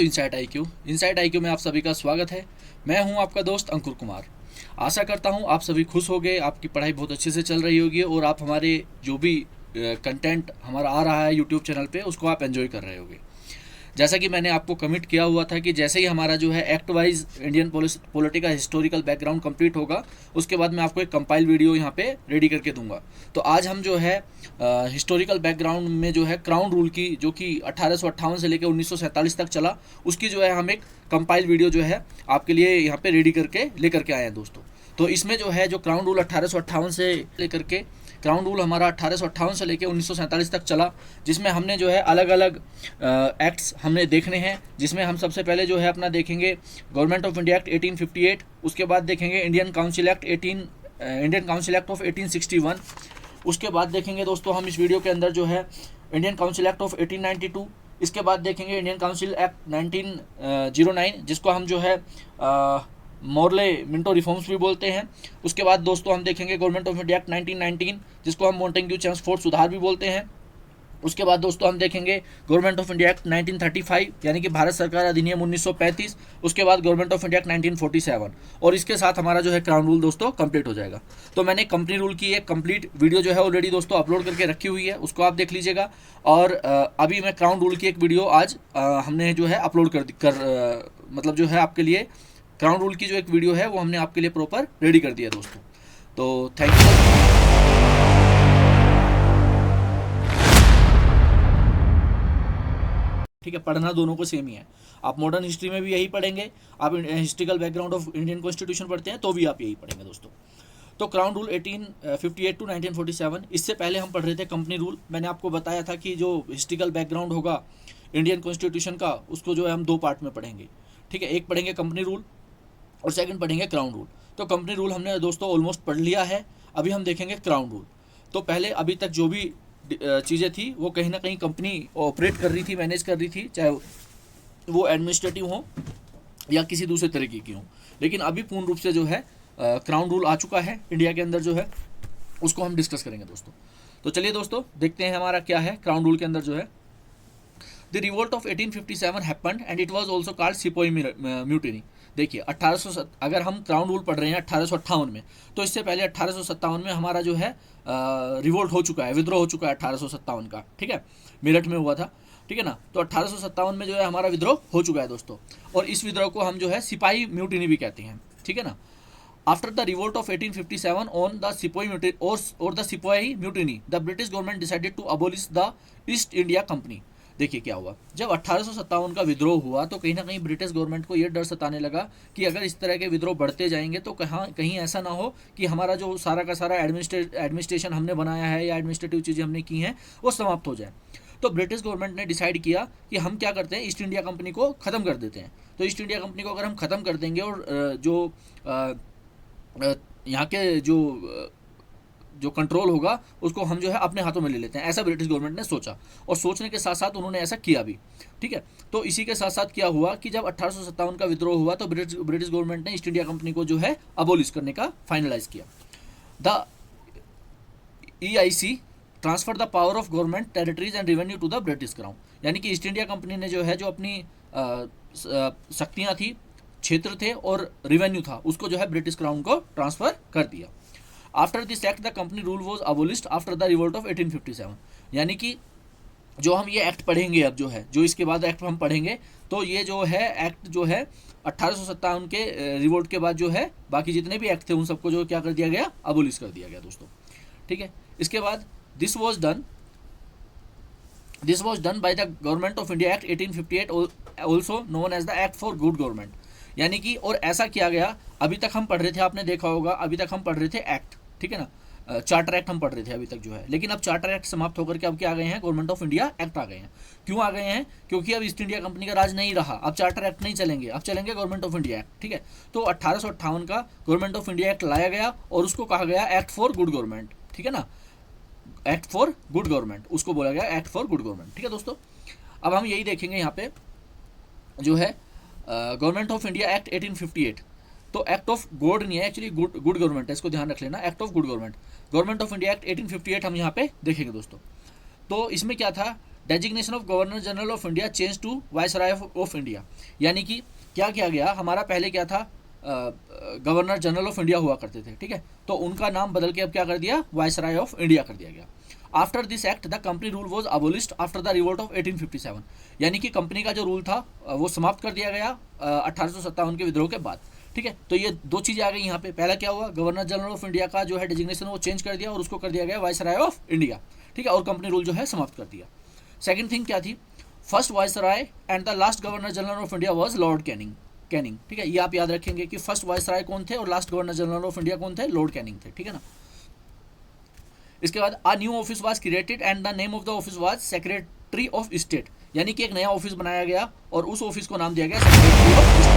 Insight IQ में आप सभी का स्वागत है। मैं हूं आपका दोस्त अंकुर कुमार। आशा करता हूं आप सभी खुश होंगे, आपकी पढ़ाई बहुत अच्छे से चल रही होगी और आप हमारे जो भी कंटेंट हमारा आ रहा है यूट्यूब चैनल पे उसको आप एंजॉय कर रहे होंगे। जैसा कि मैंने आपको कमिट किया हुआ था कि जैसे ही हमारा जो है एक्ट वाइज इंडियन पॉलिटी का हिस्टोरिकल बैकग्राउंड कंप्लीट होगा उसके बाद मैं आपको एक कंपाइल वीडियो यहाँ पे रेडी करके दूंगा। तो आज हम जो है हिस्टोरिकल बैकग्राउंड में जो है क्राउन रूल की, जो कि 1858 से लेकर 1947 तक चला, उसकी जो है हम एक कंपाइल वीडियो जो है आपके लिए यहाँ पे रेडी करके लेकर के आए हैं दोस्तों। तो इसमें जो है जो क्राउन रूल 1858 से लेकर के क्राउन रूल हमारा 1858 से लेकर 1947 तक चला, जिसमें हमने जो है अलग अलग एक्ट्स हमने देखने हैं। जिसमें हम सबसे पहले जो है अपना देखेंगे गवर्नमेंट ऑफ इंडिया एक्ट 1858, उसके बाद देखेंगे इंडियन काउंसिल एक्ट ऑफ 1861, उसके बाद देखेंगे दोस्तों हम इस वीडियो के अंदर जो है इंडियन काउंसिल एक्ट ऑफ 1892, इसके बाद देखेंगे इंडियन काउंसिल एक्ट 1909 जिसको हम जो है मॉर्ले मिंटो रिफॉर्म्स भी बोलते हैं। उसके बाद दोस्तों हम देखेंगे गवर्नमेंट ऑफ इंडिया एक्ट 1919 जिसको हम मोंटेग्यू चेम्सफोर्ड सुधार भी बोलते हैं। उसके बाद दोस्तों हम देखेंगे गवर्नमेंट ऑफ इंडिया एक्ट 1935 यानी कि भारत सरकार अधिनियम 1935। उसके बाद गवर्नमेंट ऑफ इंडिया एक्ट 1947 और इसके साथ हमारा जो है क्राउन रूल दोस्तों कंप्लीट हो जाएगा। तो मैंने कंपनी रूल की एक कंप्लीट वीडियो जो है ऑलरेडी दोस्तों अपलोड करके रखी हुई है, उसको आप देख लीजिएगा। और अभी मैं क्राउन रूल की एक वीडियो आज हमने जो है अपलोड मतलब जो है आपके लिए क्राउन रूल की जो एक वीडियो है वो हमने आपके लिए प्रॉपर रेडी कर दिया दोस्तों। तो थैंक यू। ठीक है, पढ़ना दोनों को सेम ही है। आप मॉडर्न हिस्ट्री में भी यही पढ़ेंगे, आप historical background of Indian constitution पढ़ते हैं तो भी आप यही पढ़ेंगे दोस्तों। तो क्राउन रूल 1858 टू 1947, इससे पहले हम पढ़ रहे थे कंपनी रूल। मैंने आपको बताया था कि जो हिस्ट्रिकल बैकग्राउंड होगा इंडियन कॉन्स्टिट्यूशन का उसको जो है हम दो पार्ट में पढ़ेंगे। ठीक है, एक पढ़ेंगे कंपनी रूल और सेकंड पढ़ेंगे क्राउन रूल। तो कंपनी रूल हमने दोस्तों ऑलमोस्ट पढ़ लिया है, अभी हम देखेंगे क्राउन रूल। तो पहले अभी तक जो भी चीज़ें थी वो कहीं ना कहीं कंपनी ऑपरेट कर रही थी, मैनेज कर रही थी, चाहे वो एडमिनिस्ट्रेटिव हो या किसी दूसरे तरीके की हो। लेकिन अभी पूर्ण रूप से जो है क्राउन रूल आ चुका है इंडिया के अंदर जो है, उसको हम डिस्कस करेंगे दोस्तों। तो चलिए दोस्तों देखते हैं हमारा क्या है क्राउन रूल के अंदर जो है। The revolt of 1857 happened and it was also called sepoy mutiny. देखिए 1800, अगर हम क्राउन रूल पढ़ रहे हैं 1858 में, तो इससे पहले 1857 में हमारा जो है रिवोल्ट हो चुका है, विद्रोह हो चुका है 1857 का। ठीक है, मेरठ में हुआ था। ठीक है ना, तो 1857 में जो है हमारा विद्रोह हो चुका है दोस्तों। और इस विद्रोह को हम जो है सिपाही म्यूटिनी भी कहते हैं। ठीक है ना। After the revolt of 1857 on the sepoy mutiny और द सिपाही mutiny the British government decided to abolish the East India Company. देखिए क्या हुआ, जब 1857 का विद्रोह हुआ तो कहीं ना कहीं ब्रिटिश गवर्नमेंट को ये डर सताने लगा कि अगर इस तरह के विद्रोह बढ़ते जाएंगे तो कहीं ऐसा ना हो कि हमारा जो सारा का सारा एडमिनिस्ट्रेशन हमने बनाया है या एडमिनिस्ट्रेटिव चीज़ें हमने की हैं वो समाप्त हो जाए। तो ब्रिटिश गवर्नमेंट ने डिसाइड किया कि हम क्या करते हैं, ईस्ट इंडिया कंपनी को ख़त्म कर देते हैं। तो ईस्ट इंडिया कंपनी को अगर हम ख़त्म कर देंगे और जो यहाँ के जो कंट्रोल होगा उसको हम जो है अपने हाथों में ले लेते हैं, ऐसा ब्रिटिश गवर्नमेंट ने सोचा। और सोचने के साथ साथ उन्होंने ऐसा किया भी। ठीक है, तो इसी के साथ साथ क्या हुआ कि जब 1857 का विद्रोह हुआ तो ब्रिटिश गवर्नमेंट ने ईस्ट इंडिया कंपनी को जो है अबोलिश करने का फाइनलाइज किया। The EIC transfer the power of government territories and revenue to the British crown. यानी कि ईस्ट इंडिया कंपनी ने जो है जो अपनी शक्तियाँ थी, क्षेत्र थे और रेवेन्यू था, उसको जो है ब्रिटिश क्राउन को ट्रांसफर कर दिया। After this act the company rule was abolished after the revolt of 1857। यानी कि जो हम ये एक्ट पढ़ेंगे, अब जो है जो इसके बाद एक्ट हम पढ़ेंगे, तो ये जो है एक्ट जो है 1857 के रिवोल्ट के बाद जो है बाकी जितने भी एक्ट थे उन सबको जो क्या कर दिया गया, अबोलिश कर दिया गया दोस्तों। ठीक है, इसके बाद this was done by the Government of India Act 1858 also known as the Act for Good Government. यानी कि और ऐसा किया गया, अभी तक हम पढ़ रहे थे, आपने देखा होगा अभी तक हम पढ़ रहे थे एक्ट, ठीक है ना, चार्टर एक्ट हम पढ़ रहे थे अभी तक जो है। लेकिन अब चार्टर एक्ट समाप्त होकर के अब क्या आ गए हैं, गवर्नमेंट ऑफ इंडिया एक्ट आ गए हैं। क्यों आ गए हैं, क्योंकि अब ईस्ट इंडिया कंपनी का राज नहीं रहा, अब चार्टर एक्ट नहीं चलेंगे, अब चलेंगे गवर्नमेंट ऑफ इंडिया एक्ट। ठीक है, तो 1858 का गवर्नमेंट ऑफ इंडिया एक्ट लाया गया और उसको कहा गया एक्ट फॉर गुड गवर्नमेंट। ठीक है ना, एक्ट फॉर गुड गवर्नमेंट उसको बोला गया, एक्ट फॉर गुड गवर्नमेंट। ठीक है दोस्तों, अब हम यही देखेंगे यहाँ पे जो है गवर्नमेंट ऑफ इंडिया एक्ट 1858। तो एक्ट ऑफ गॉड नहीं है, एक्चुअली गुड गवर्नमेंट है, इसको ध्यान रख लेना, act of good government. Government of India Act 1858 हम यहाँ पे देखेंगे दोस्तों। तो इसमें क्या था, designation of governor general of India change to viceroy of India. यानी कि क्या किया गया, हमारा पहले क्या था, गवर्नर जनरल ऑफ इंडिया हुआ करते थे, ठीक है, तो उनका नाम बदल के अब क्या कर दिया, वायसराय ऑफ इंडिया कर दिया गया। After this act the company rule was abolished after the revolt of 1857। यानी कि कंपनी का जो रूल था वो समाप्त कर दिया गया 1857 के विद्रोह के बाद, ठीक है। तो ये दो चीज़ें आ गई यहाँ पे। पहला क्या हुआ, गवर्नर जनरल ऑफ इंडिया का जो है डेजिग्नेशन वो चेंज कर दिया और उसको कर दिया गया वायसराय ऑफ इंडिया, ठीक है, और कंपनी रूल जो है समाप्त कर दिया। सेकंड थिंग क्या थी, first viceroy and the last governor general of India was Lord Canning, ठीक है, ये आप याद रखेंगे कि फर्स्ट वायसराय कौन थे और last governor general of India कौन थे, लॉर्ड कैनिंग थे, ठीक है ना। इसके बाद a new office was created and the name of the office was secretary of state. यानी कि एक नया ऑफिस बनाया गया और उस ऑफिस को नाम दिया गया secretary of state.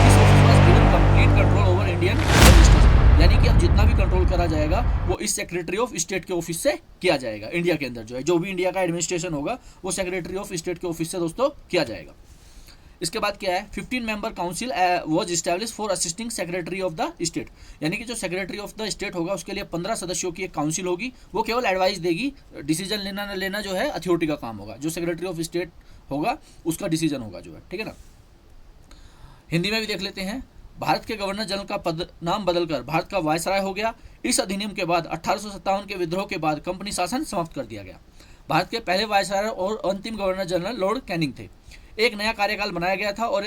This office was given complete control over Indian administration. यानी कि अब जितना भी कंट्रोल करा जाएगा वो इस सेक्रेटरी ऑफ स्टेट के ऑफिस से किया जाएगा। इंडिया के अंदर जो भी इंडिया का एडमिनिस्ट्रेशन होगा वो सेक्रेटरी ऑफ स्टेट के ऑफिस से दोस्तों किया जाएगा। इसके बाद क्या है, 15 member council was establish for assisting secretary of the state. यानी कि जो सेक्रेटरी ऑफ द स्टेट होगा उसके लिए 15 सदस्यों की एक काउंसिल होगी, वो केवल एडवाइस देगी, डिसीजन लेना न लेना जो है अथॉरिटी का काम होगा। जो सेक्रेटरी ऑफ स्टेट होगा उसका डिसीजन होगा जो है, ठीक है ना। हिंदी में भी देख लेते हैं। भारत के गवर्नर जनरल का पद नाम बदलकर भारत का वायसराय हो गया। इस अधिनियम के बाद 1857 के विद्रोह के बाद कंपनी शासन समाप्त कर दिया गया। भारत के पहले वायसराय और अंतिम गवर्नर जनरल लॉर्ड कैनिंग थे। एक नया कार्यकाल बनाया गया था और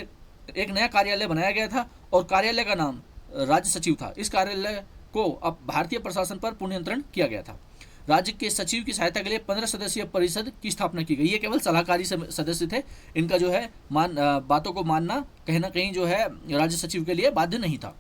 एक नया कार्यालय बनाया गया था और कार्यालय का नाम राज्य सचिव था। इस कार्यालय को अब भारतीय प्रशासन पर पूर्ण नियंत्रण किया गया था। राज्य के सचिव की सहायता के लिए 15 सदस्यीय परिषद की स्थापना की गई। ये केवल सलाहकारी सदस्य थे, इनका जो है बातों को मानना कहीं ना कहीं जो है राज्य सचिव के लिए बाध्य नहीं था।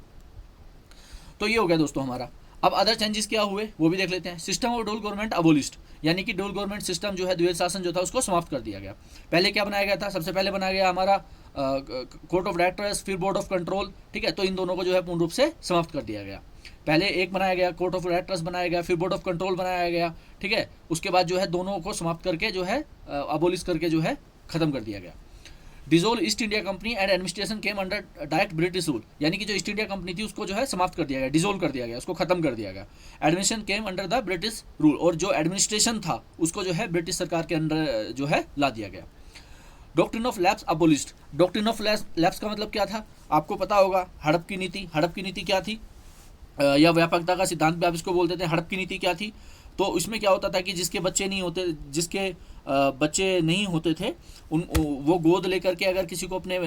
तो ये हो गया दोस्तों हमारा। अब अदर चेंजेस क्या हुए वो भी देख लेते हैं। सिस्टम ऑफ डोल गवर्नमेंट अबोलिस्ड, यानी कि डोल गवर्नमेंट सिस्टम जो है, द्वैध शासन जो था उसको समाप्त कर दिया गया। पहले क्या बनाया गया था, सबसे पहले बनाया गया हमारा कोर्ट ऑफ डायरेक्टर्स, फिर बोर्ड ऑफ कंट्रोल, ठीक है। तो इन दोनों को जो है पूर्ण रूप से समाप्त कर दिया गया। पहले एक बनाया गया कोर्ट ऑफ डायरेक्टर्स बनाया गया, फिर बोर्ड ऑफ कंट्रोल बनाया गया, ठीक है। उसके बाद जो है दोनों को समाप्त करके जो है अबोलिश करके जो है खत्म कर दिया गया। Dissolve east India company and administration came under direct British rule, यानी कि जो ईस्ट इंडिया कंपनी थी उसको जो है समाप्त कर दिया गया, डिसोल्व कर दिया गया, उसको खत्म कर दिया गया। Administration came under the British rule, और जो एडमिनिस्ट्रेशन था उसको जो है ब्रिटिश सरकार के अंडर जो है ला दिया गया। Doctrine of lapse abolished. Doctrine of lapse का मतलब क्या था, आपको पता होगा। हड़प की नीति, हड़प की नीति क्या थी, या व्यापकता का सिद्धांत भी आप इसको बोल देते हैं। हड़प की नीति क्या थी, तो इसमें क्या होता था कि जिसके बच्चे नहीं होते थे वो गोद लेकर के अगर किसी को अपने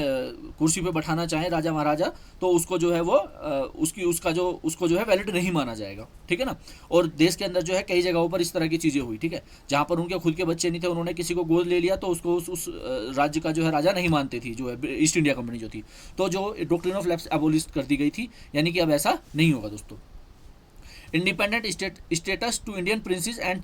कुर्सी पे बैठाना चाहे राजा महाराजा, तो उसको जो है वो उसको जो है वैलिड नहीं माना जाएगा, ठीक है ना। और देश के अंदर जो है कई जगहों पर इस तरह की चीज़ें हुई, ठीक है, जहाँ पर उनके खुद के बच्चे नहीं थे, उन्होंने किसी को गोद ले लिया तो उसको उस राज्य का जो है राजा नहीं मानते थी, जो है ईस्ट इंडिया कंपनी जो थी। तो जो डॉक्ट्रिन ऑफ लैप्स एबोलिश कर दी गई थी, यानी कि अब ऐसा नहीं होगा दोस्तों। Independent status to Indian princes and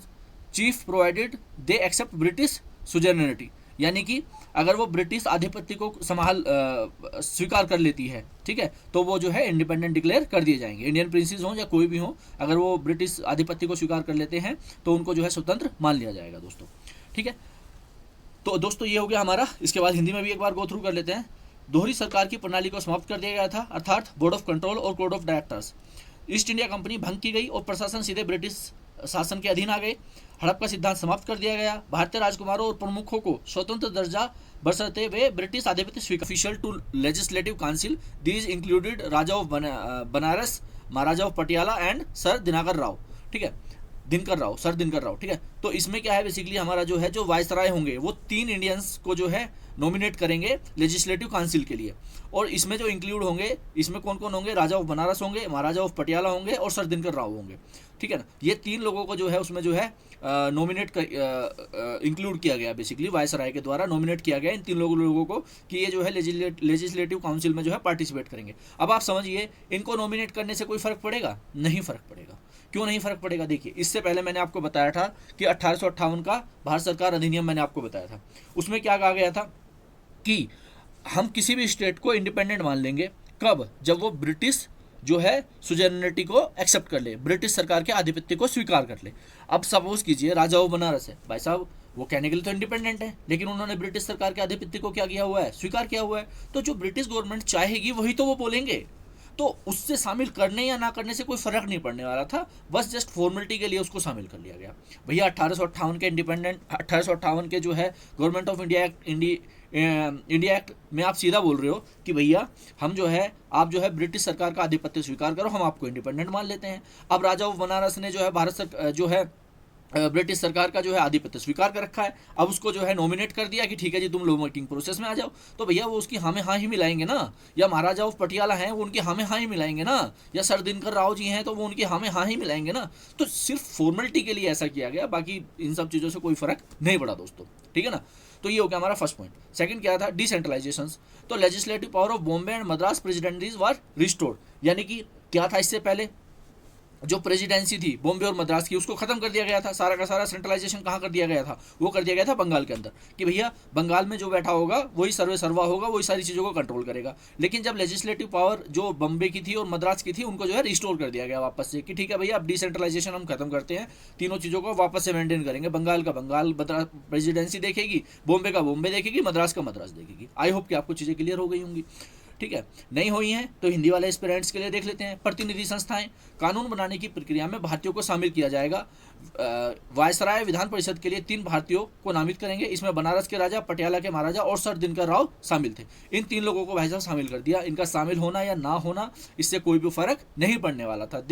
chief provided they accept British suzerainty, यानी कि अगर वो ब्रिटिश आधिपत्य को स्वीकार कर लेती है, ठीक है, तो वो जो है इंडिपेंडेंट डिक्लेयर कर दिए जाएंगे। इंडियन प्रिंसेस हों या कोई भी हो, अगर वो ब्रिटिश आधिपत्य को स्वीकार कर लेते हैं तो उनको जो है स्वतंत्र मान लिया जाएगा दोस्तों, ठीक है। तो दोस्तों ये हो गया हमारा। इसके बाद हिंदी में भी एक बार गो थ्रू कर लेते हैं। दोहरी सरकार की प्रणाली को समाप्त कर दिया गया था, अर्थात बोर्ड ऑफ कंट्रोल और court of directors. East India company भंग की गई और प्रशासन सीधे ब्रिटिश शासन के अधीन आ गए। हड़प का सिद्धांत समाप्त कर दिया गया। भारतीय राजकुमारों और प्रमुखों को स्वतंत्र दर्जा बरसते हुए ब्रिटिश आधिपत्य स्वीकार। Official to legislative council these included raja of Banaras, maharaja of Patiala and sir Dinkar Rao, ठीक है, सर दिनकर राव, ठीक है। तो इसमें क्या है, बेसिकली हमारा जो है जो वायसराय होंगे वो 3 इंडियंस को जो है नॉमिनेट करेंगे लेजिस्लेटिव काउंसिल के लिए। और इसमें जो इंक्लूड होंगे, इसमें कौन कौन होंगे, राजा ऑफ बनारस होंगे, महाराजा ऑफ पटियाला होंगे और सर दिनकर राव होंगे, ठीक है ना। ये 3 लोगों को जो है उसमें जो है नॉमिनेट इंक्लूड किया गया, बेसिकली वायसराय के द्वारा नॉमिनेट किया गया इन 3 लोगों को कि ये जो है लेजिस्लेटिव काउंसिल में जो है पार्टिसिपेट करेंगे। अब आप समझिए, इनको नॉमिनेट करने से कोई फर्क पड़ेगा? नहीं फर्क पड़ेगा। क्यों नहीं फर्क पड़ेगा? देखिए, इससे पहले मैंने आपको बताया था कि 1858 का भारत सरकार अधिनियम मैंने आपको बताया था। उसमें क्या कहा गया था कि हम किसी भी स्टेट को इंडिपेंडेंट मान लेंगे, कब? जब वो ब्रिटिश जो है सुजर्निटी को एक्सेप्ट कर ले, ब्रिटिश सरकार के आधिपत्य को स्वीकार कर ले। अब सपोज कीजिए राजा ऑफ बनारस है, भाई साहब वो कहने के लिए तो इंडिपेंडेंट है, लेकिन उन्होंने ब्रिटिश सरकार के आधिपत्य को क्या किया हुआ है, स्वीकार किया हुआ है। तो जो ब्रिटिश गवर्नमेंट चाहेगी वही तो वो बोलेंगे। तो उससे शामिल करने या ना करने से कोई फर्क नहीं पड़ने वाला था, बस जस्ट फॉर्मेलिटी के लिए उसको शामिल कर लिया गया। भैया 1858 के इंडिपेंडेंट 1858 के जो है government of India act India act में आप सीधा बोल रहे हो कि भैया हम जो है, आप जो है ब्रिटिश सरकार का आधिपत्य स्वीकार करो, हम आपको इंडिपेंडेंट मान लेते हैं। अब राजा ऑफ बनारस ने जो है भारत सरकार जो है ब्रिटिश सरकार का जो है आधिपत्य स्वीकार कर रखा है, अब उसको जो है नॉमिनेट कर दिया कि ठीक है जी तुम लॉ मेकिंग प्रोसेस में आ जाओ, तो भैया वो उसकी हाँ में हाँ ही मिलाएंगे ना, या महाराजा ऑफ पटियाला हैं वो उनकी हाँ में हाँ ही मिलाएंगे ना, या सर दिनकर राव जी हैं तो वो उनकी हाँ में हाँ ही मिलाएंगे ना। तो सिर्फ फॉर्मेलिटी के लिए ऐसा किया गया, बाकी इन सब चीज़ों से कोई फर्क नहीं पड़ा दोस्तों, ठीक है ना। तो ये हो गया हमारा फर्स्ट पॉइंट। सेकंड क्या था, डिसेंट्रलाइजेशन। तो legislative power of Bombay and Madras presidencies were restored, यानी कि क्या था, इससे पहले जो प्रेसिडेंसी थी बॉम्बे और मद्रास की उसको खत्म कर दिया गया था, सारा का सारा सेंट्रलाइजेशन कहाँ कर दिया गया था, वो कर दिया गया था बंगाल के अंदर, कि भैया बंगाल में जो बैठा होगा वही सर्वे सर्वा होगा, वही सारी चीज़ों को कंट्रोल करेगा। लेकिन जब लेजिस्लेटिव पावर जो बॉम्बे की थी और मद्रास की थी उनको जो है रिस्टोर कर दिया गया वापस से, कि ठीक है भैया अब डिसेंट्रलाइजेशन हम खत्म करते हैं, तीनों चीज़ों को वापस से मेंटेन करेंगे, बंगाल का बंगाल प्रेसिडेंसी देखेगी, बॉम्बे का बॉम्बे देखेगी, मद्रास का मद्रास देखेगी। आई होप कि आपको चीज़ें क्लियर हो गई होंगी, ठीक है। नहीं हुई हैं तो हिंदी वाले एस्पिरेंट्स के लिए देख लेते हैं। प्रतिनिधि संस्थाएं, कानून बनाने की प्रक्रिया में भारतीयों को शामिल किया जाएगा। वायसराय विधान परिषद के लिए 3 भारतीयों को नामित करेंगे, इसमें बनारस के राजा, पटियाला के महाराजा और सर दिनकर राव शामिल थे। इन 3 लोगों को भाई साहब शामिल कर दिया। इनका शामिल होना या ना होना इससे कोई भी फर्क नहीं पड़ने वाला था।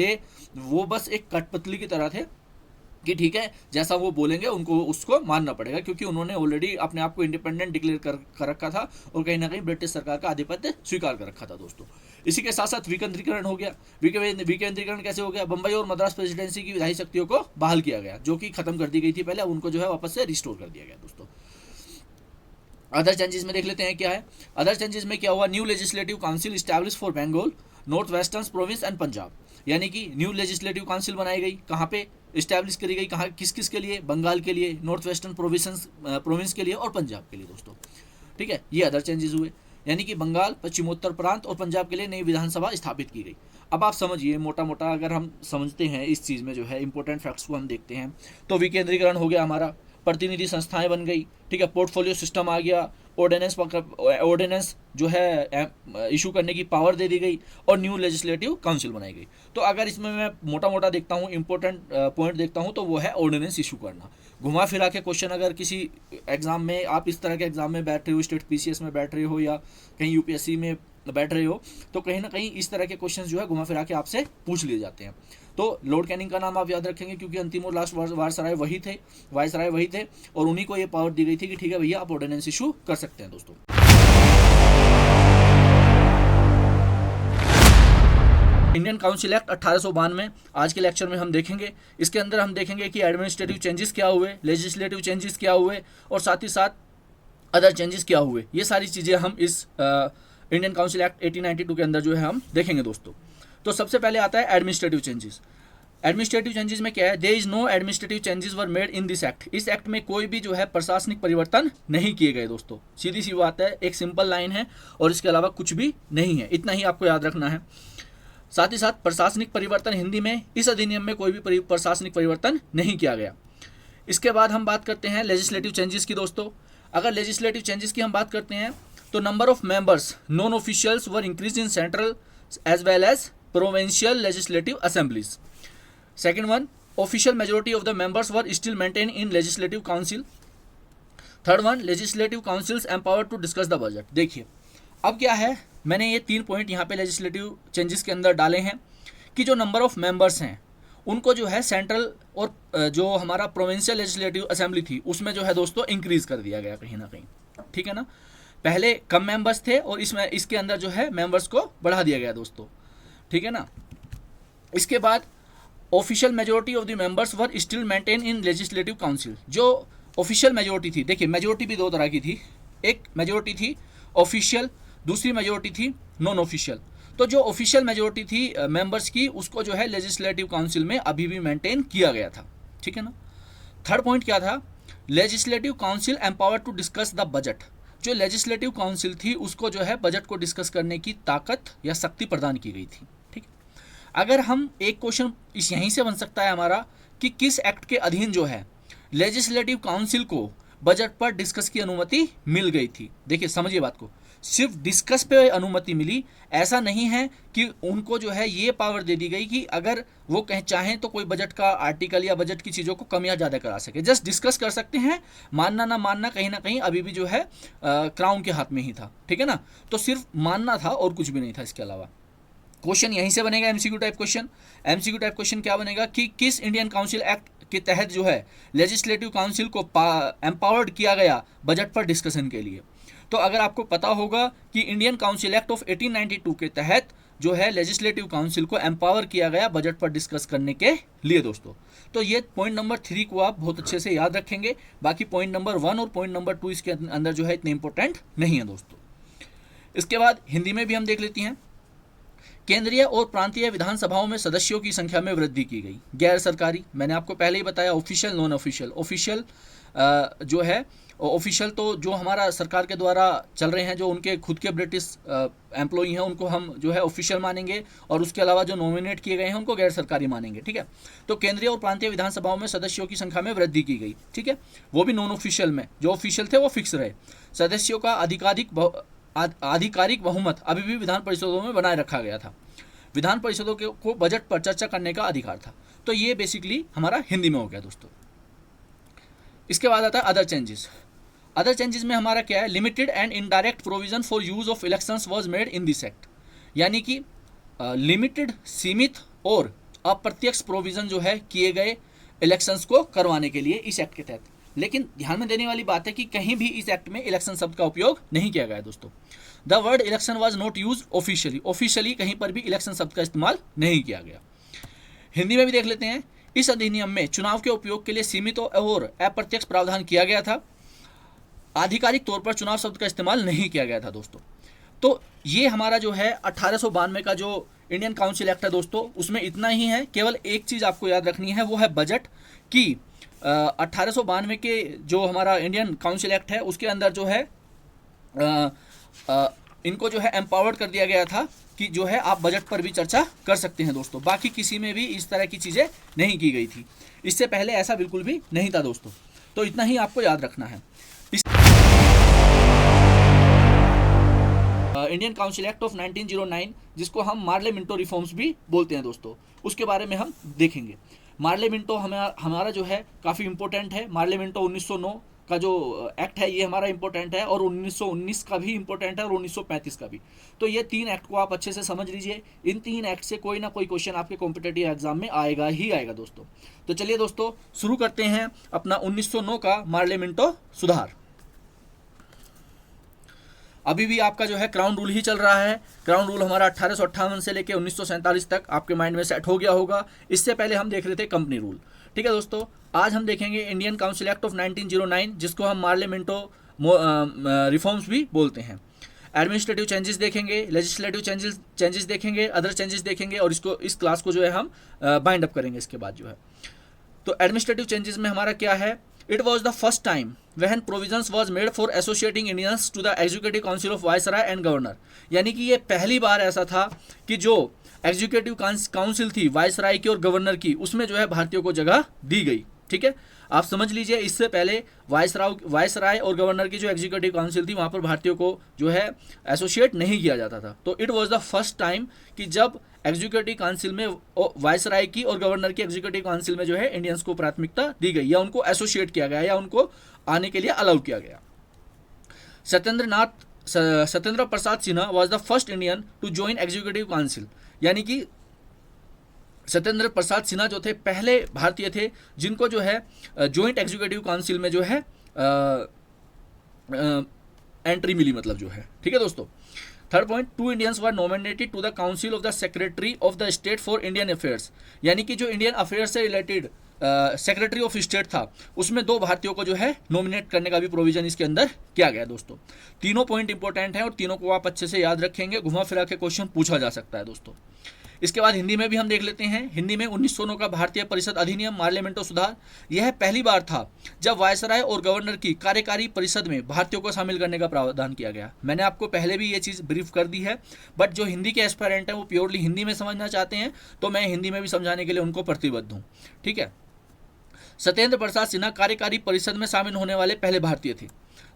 वो बस एक कठपुतली की तरह थे कि ठीक है जैसा वो बोलेंगे उनको उसको मानना पड़ेगा, क्योंकि उन्होंने ऑलरेडी अपने आप को इंडिपेंडेंट डिक्लेयर कर रखा था और कहीं ना कहीं ब्रिटिश सरकार का आधिपत्य स्वीकार कर रखा था दोस्तों। इसी के साथ साथ विकेंद्रीकरण हो गया। विकेंद्रीकरण कैसे हो गया, बंबई और मद्रास प्रेसिडेंसी की विधायी शक्तियों को बहाल किया गया, जो कि खत्म कर दी गई थी पहले, उनको जो है वापस से रिस्टोर कर दिया गया दोस्तों। अदर चेंजेस में देख लेते हैं क्या है। अदर चेंजेस में क्या हुआ, new legislative council establish for Bengal, north western province and Punjab, यानी कि न्यू लेजिस्लेटिव काउंसिल बनाई गई, कहाँ पे इस्टेब्लिश करी गई, कहाँ किस किस के लिए, बंगाल के लिए, नॉर्थ वेस्टर्न प्रोविंस के लिए और पंजाब के लिए दोस्तों, ठीक है। ये अदर चेंजेस हुए, यानी कि बंगाल, पश्चिमोत्तर प्रांत और पंजाब के लिए नई विधानसभा स्थापित की गई। अब आप समझिए मोटा मोटा अगर हम समझते हैं इस चीज़ में जो है इंपॉर्टेंट फैक्ट्स को हम देखते हैं, तो विकेंद्रीकरण हो गया हमारा, प्रतिनिधि संस्थाएं बन गई, ठीक है, पोर्टफोलियो सिस्टम आ गया, ऑर्डिनेंस जो है इशू करने की पावर दे दी गई और न्यू लेजिस्लेटिव काउंसिल बनाई गई। तो अगर इसमें मैं मोटा मोटा देखता हूँ, इंपॉर्टेंट पॉइंट देखता हूँ, तो वो है ऑर्डिनेंस इशू करना। घुमा फिरा के क्वेश्चन अगर किसी एग्जाम में, आप इस तरह के एग्जाम में बैठ रहे हो, स्टेट पीसीएस में बैठ रहे हो या कहीं यूपीएससी में बैठ रहे हो, तो कहीं ना कहीं इस तरह के क्वेश्चन जो है घुमा फिरा के आपसे पूछ लिए जाते हैं। तो लॉर्ड कैनिंग का नाम आप याद रखेंगे, क्योंकि अंतिम और लास्ट वायसराय वही थे और उन्हीं को ये पावर दी गई थी कि ठीक है भैया आप ऑर्डिनेंस इशू कर सकते हैं दोस्तों। इंडियन काउंसिल एक्ट 1892 आज के लेक्चर में हम देखेंगे। इसके अंदर हम देखेंगे कि एडमिनिस्ट्रेटिव चेंजेस क्या हुए, लेजिस्लेटिव चेंजेस क्या हुए और साथ ही साथ अदर चेंजेस क्या हुए। ये सारी चीज़ें हम इस इंडियन काउंसिल एक्ट 1892 के अंदर जो है हम देखेंगे दोस्तों। तो सबसे पहले आता है एडमिनिस्ट्रेटिव चेंजेस। एडमिनिस्ट्रेटिव चेंजेस में क्या है, there is no administrative changes were made in this act. इस एक्ट में कोई भी जो है प्रशासनिक परिवर्तन नहीं किए गए दोस्तों। सीधी सी बात है, एक सिंपल लाइन है और इसके अलावा कुछ भी नहीं है, इतना ही आपको याद रखना है। साथ ही साथ प्रशासनिक परिवर्तन हिंदी में इस अधिनियम में कोई भी प्रशासनिक परिवर्तन नहीं किया गया। इसके बाद हम बात करते हैं लेजिस्लेटिव चेंजेस की दोस्तों। अगर लेजिस्लेटिव चेंजेस की हम बात करते हैं तो number of members non officials were increase in central as well as provincial legislative assemblies. Second one, official majority of the members were still maintain in legislative council. Third one, legislative councils empower to discuss the budget. देखिए अब क्या है, मैंने ये 3 point यहाँ पे legislative changes के अंदर डाले हैं कि जो नंबर ऑफ मेंबर्स हैं उनको जो है सेंट्रल और जो हमारा प्रोविंशियल लेजिस्लेटिव असेंबली थी उसमें जो है दोस्तों इंक्रीज कर दिया गया कहीं ना कहीं, ठीक है ना। पहले कम मेंबर्स थे और इसके अंदर जो है मेंबर्स को बढ़ा दिया गया दोस्तों, ठीक है ना। इसके बाद official majority of the members were still maintain in legislative council. जो ऑफिशियल मेजोरिटी थी, देखिए मेजोरिटी भी 2 तरह की थी, एक मेजोरिटी थी ऑफिशियल, दूसरी मेजोरिटी थी नॉन ऑफिशियल। तो जो ऑफिशियल मेजोरिटी थी मेंबर्स की उसको जो है लेजिस्लेटिव काउंसिल में अभी भी मेंटेन किया गया था, ठीक है ना। थर्ड पॉइंट क्या था, legislative council empower to discuss the budget. जो लेजिस्लेटिव काउंसिल थी उसको जो है बजट को डिस्कस करने की ताकत या शक्ति प्रदान की गई थी, ठीक। अगर हम एक क्वेश्चन इस यहीं से बन सकता है हमारा कि किस एक्ट के अधीन जो है लेजिस्लेटिव काउंसिल को बजट पर डिस्कस की अनुमति मिल गई थी। देखिए समझिए बात को, सिर्फ डिस्कस पे अनुमति मिली। ऐसा नहीं है कि उनको जो है ये पावर दे दी गई कि अगर वो कहीं चाहें तो कोई बजट का आर्टिकल या बजट की चीज़ों को कम या ज़्यादा करा सके। जस्ट डिस्कस कर सकते हैं, मानना ना कहीं अभी भी जो है क्राउन के हाथ में ही था, ठीक है ना। तो सिर्फ मानना था और कुछ भी नहीं था इसके अलावा। क्वेश्चन यहीं से बनेगा MCQ type question. MCQ type question क्या बनेगा कि किस इंडियन काउंसिल एक्ट के तहत जो है लेजिस्लेटिव काउंसिल को एम्पावर्ड किया गया बजट पर डिस्कशन के लिए। तो अगर आपको पता होगा कि इंडियन काउंसिल एक्ट ऑफ 1892 के तहत जो है लेजिस्लेटिव काउंसिल को एम्पावर किया गया बजट पर डिस्कस करने के लिए दोस्तों। तो ये पॉइंट नंबर 3 को आप बहुत अच्छे से याद रखेंगे। बाकी पॉइंट नंबर 1 और पॉइंट नंबर 2 इसके अंदर जो है इतने इंपॉर्टेंट नहीं है दोस्तों। इसके बाद हिंदी में भी हम देख लेती हैं। केंद्रीय और प्रांतीय विधानसभाओं में सदस्यों की संख्या में वृद्धि की गई। गैर सरकारी, मैंने आपको पहले ही बताया, ऑफिशियल नॉन ऑफिशियल। ऑफिशियल जो है ऑफिशियल तो जो हमारा सरकार के द्वारा चल रहे हैं, जो उनके खुद के ब्रिटिश एम्प्लॉई हैं उनको हम जो है ऑफिशियल मानेंगे, और उसके अलावा जो नॉमिनेट किए गए हैं उनको गैर सरकारी मानेंगे, ठीक है। तो केंद्रीय और प्रांतीय विधानसभाओं में सदस्यों की संख्या में वृद्धि की गई, ठीक है। वो भी नॉन ऑफिशियल में, जो ऑफिशियल थे वो फिक्स रहे। सदस्यों का आधिकारिक बहुमत अभी भी विधान परिषदों में बनाए रखा गया था। विधान परिषदों को बजट पर चर्चा करने का अधिकार था। तो ये बेसिकली हमारा हिंदी में हो गया दोस्तों। इसके बाद आता है अदर चेंजेस। अदर चेंजेस में हमारा क्या है, limited and indirect provision for use of elections was made in this act. यानी कि लिमिटेड, सीमित और अप्रत्यक्ष प्रोविजन जो है किए गए इलेक्शंस को करवाने के लिए इस एक्ट के तहत। लेकिन ध्यान में देने वाली बात है कि कहीं भी इस एक्ट में इलेक्शन शब्द का उपयोग नहीं किया गया है दोस्तों। The word election was not use officially. Officially कहीं पर भी इलेक्शन शब्द का इस्तेमाल नहीं किया गया। हिंदी में भी देख लेते हैं। इस अधिनियम में चुनाव के उपयोग के लिए सीमित और अप्रत्यक्ष प्रावधान किया गया था। आधिकारिक तौर पर चुनाव शब्द का इस्तेमाल नहीं किया गया था दोस्तों। तो ये हमारा जो है 1892 का जो इंडियन काउंसिल एक्ट है दोस्तों, उसमें इतना ही है। केवल एक चीज़ आपको याद रखनी है, वो है बजट की 1892 के जो हमारा इंडियन काउंसिल एक्ट है उसके अंदर जो है इनको जो है एम्पावर्ड कर दिया गया था कि जो है आप बजट पर भी चर्चा कर सकते हैं दोस्तों। बाकी किसी में भी इस तरह की चीज़ें नहीं की गई थी। इससे पहले ऐसा बिल्कुल भी नहीं था दोस्तों। तो इतना ही आपको याद रखना है। इंडियन काउंसिल एक्ट ऑफ 1909, जिसको हम मार्ले मिंटो रिफॉर्म्स भी बोलते हैं दोस्तों, उसके बारे में हम देखेंगे। मार्ले मिंटो हमारा जो है काफ़ी इंपॉर्टेंट है। मार्ले मिंटो 1909 का जो एक्ट है ये हमारा इंपॉर्टेंट है, और 1919 का भी इंपॉर्टेंट है, और 1935 का भी। तो ये 3 एक्ट को आप अच्छे से समझ लीजिए। इन 3 एक्ट से कोई ना कोई क्वेश्चन आपके कॉम्पिटिटिव एग्जाम में आएगा ही आएगा दोस्तों। तो चलिए दोस्तों शुरू करते हैं अपना 1909 का मार्ले मिंटो सुधार। अभी भी आपका जो है क्राउन रूल ही चल रहा है। क्राउन रूल हमारा 1858 से लेकर 1947 तक आपके माइंड में सेट हो गया होगा। इससे पहले हम देख रहे थे कंपनी रूल, ठीक है दोस्तों। आज हम देखेंगे इंडियन काउंसिल एक्ट ऑफ 1909, जिसको हम मार्ले मिंटो रिफॉर्म्स भी बोलते हैं। एडमिनिस्ट्रेटिव चेंजेस देखेंगे, लेजिस्लेटिव चेंजेस देखेंगे, अदर चेंजेस देखेंगे, और इस क्लास को जो है हम बाइंड अप करेंगे इसके बाद जो है। तो एडमिनिस्ट्रेटिव चेंजेस में हमारा क्या है, it was the first time when provisions was made for associating Indians to the Executive Council of Viceroy and Governor। यानी कि ये पहली बार ऐसा था कि जो एग्जीक्यूटिव काउंसिल थी वाइसराय की और गवर्नर की, उसमें जो है भारतीयों को जगह दी गई, ठीक है। आप समझ लीजिए, इससे पहले वाइसराय और गवर्नर की जो एग्जीक्यूटिव काउंसिल थी वहाँ पर भारतीयों को जो है एसोसिएट नहीं किया जाता था। तो it was the first time कि जब एग्जीक्यूटिव काउंसिल में वाइसराय की और गवर्नर की एग्जीक्यूटिव काउंसिल में जो है इंडियंस को प्राथमिकता दी गई, या उनको एसोसिएट किया गया, या उनको आने के लिए अलाउ किया गया। Satyendra Prasad Sinha was the first Indian to join executive council. यानी कि सत्येंद्र प्रसाद सिन्हा जो थे पहले भारतीय थे जिनको जो है जॉइंट एग्जीक्यूटिव काउंसिल में जो है एंट्री मिली, मतलब जो है, ठीक है दोस्तों। Third point, 2 Indians were nominated to the council of the secretary of the state for Indian affairs. यानी कि जो इंडियन अफेयर्स से रिलेटेड सेक्रेटरी ऑफ स्टेट था, उसमें 2 भारतीयों को जो है नॉमिनेट करने का भी प्रोविजन इसके अंदर किया गया दोस्तों। तीनों पॉइंट इंपॉर्टेंट हैं और तीनों को आप अच्छे से याद रखेंगे। घुमा फिरा के क्वेश्चन पूछा जा सकता है दोस्तों। इसके बाद हिंदी में भी हम देख लेते हैं। हिंदी में 1909 का भारतीय परिषद अधिनियम मार्ले मिंटो सुधार, यह पहली बार था जब वायसराय और गवर्नर की कार्यकारी परिषद में भारतीयों को शामिल करने का प्रावधान किया गया। मैंने आपको पहले भी ये चीज़ ब्रीफ कर दी है, बट जो हिंदी के एस्पायरेंट हैं वो प्योरली हिंदी में समझना चाहते हैं, तो मैं हिंदी में भी समझाने के लिए उनको प्रतिबद्ध हूँ, ठीक है। सत्येंद्र प्रसाद सिन्हा कार्यकारी परिषद में शामिल होने वाले पहले भारतीय थे।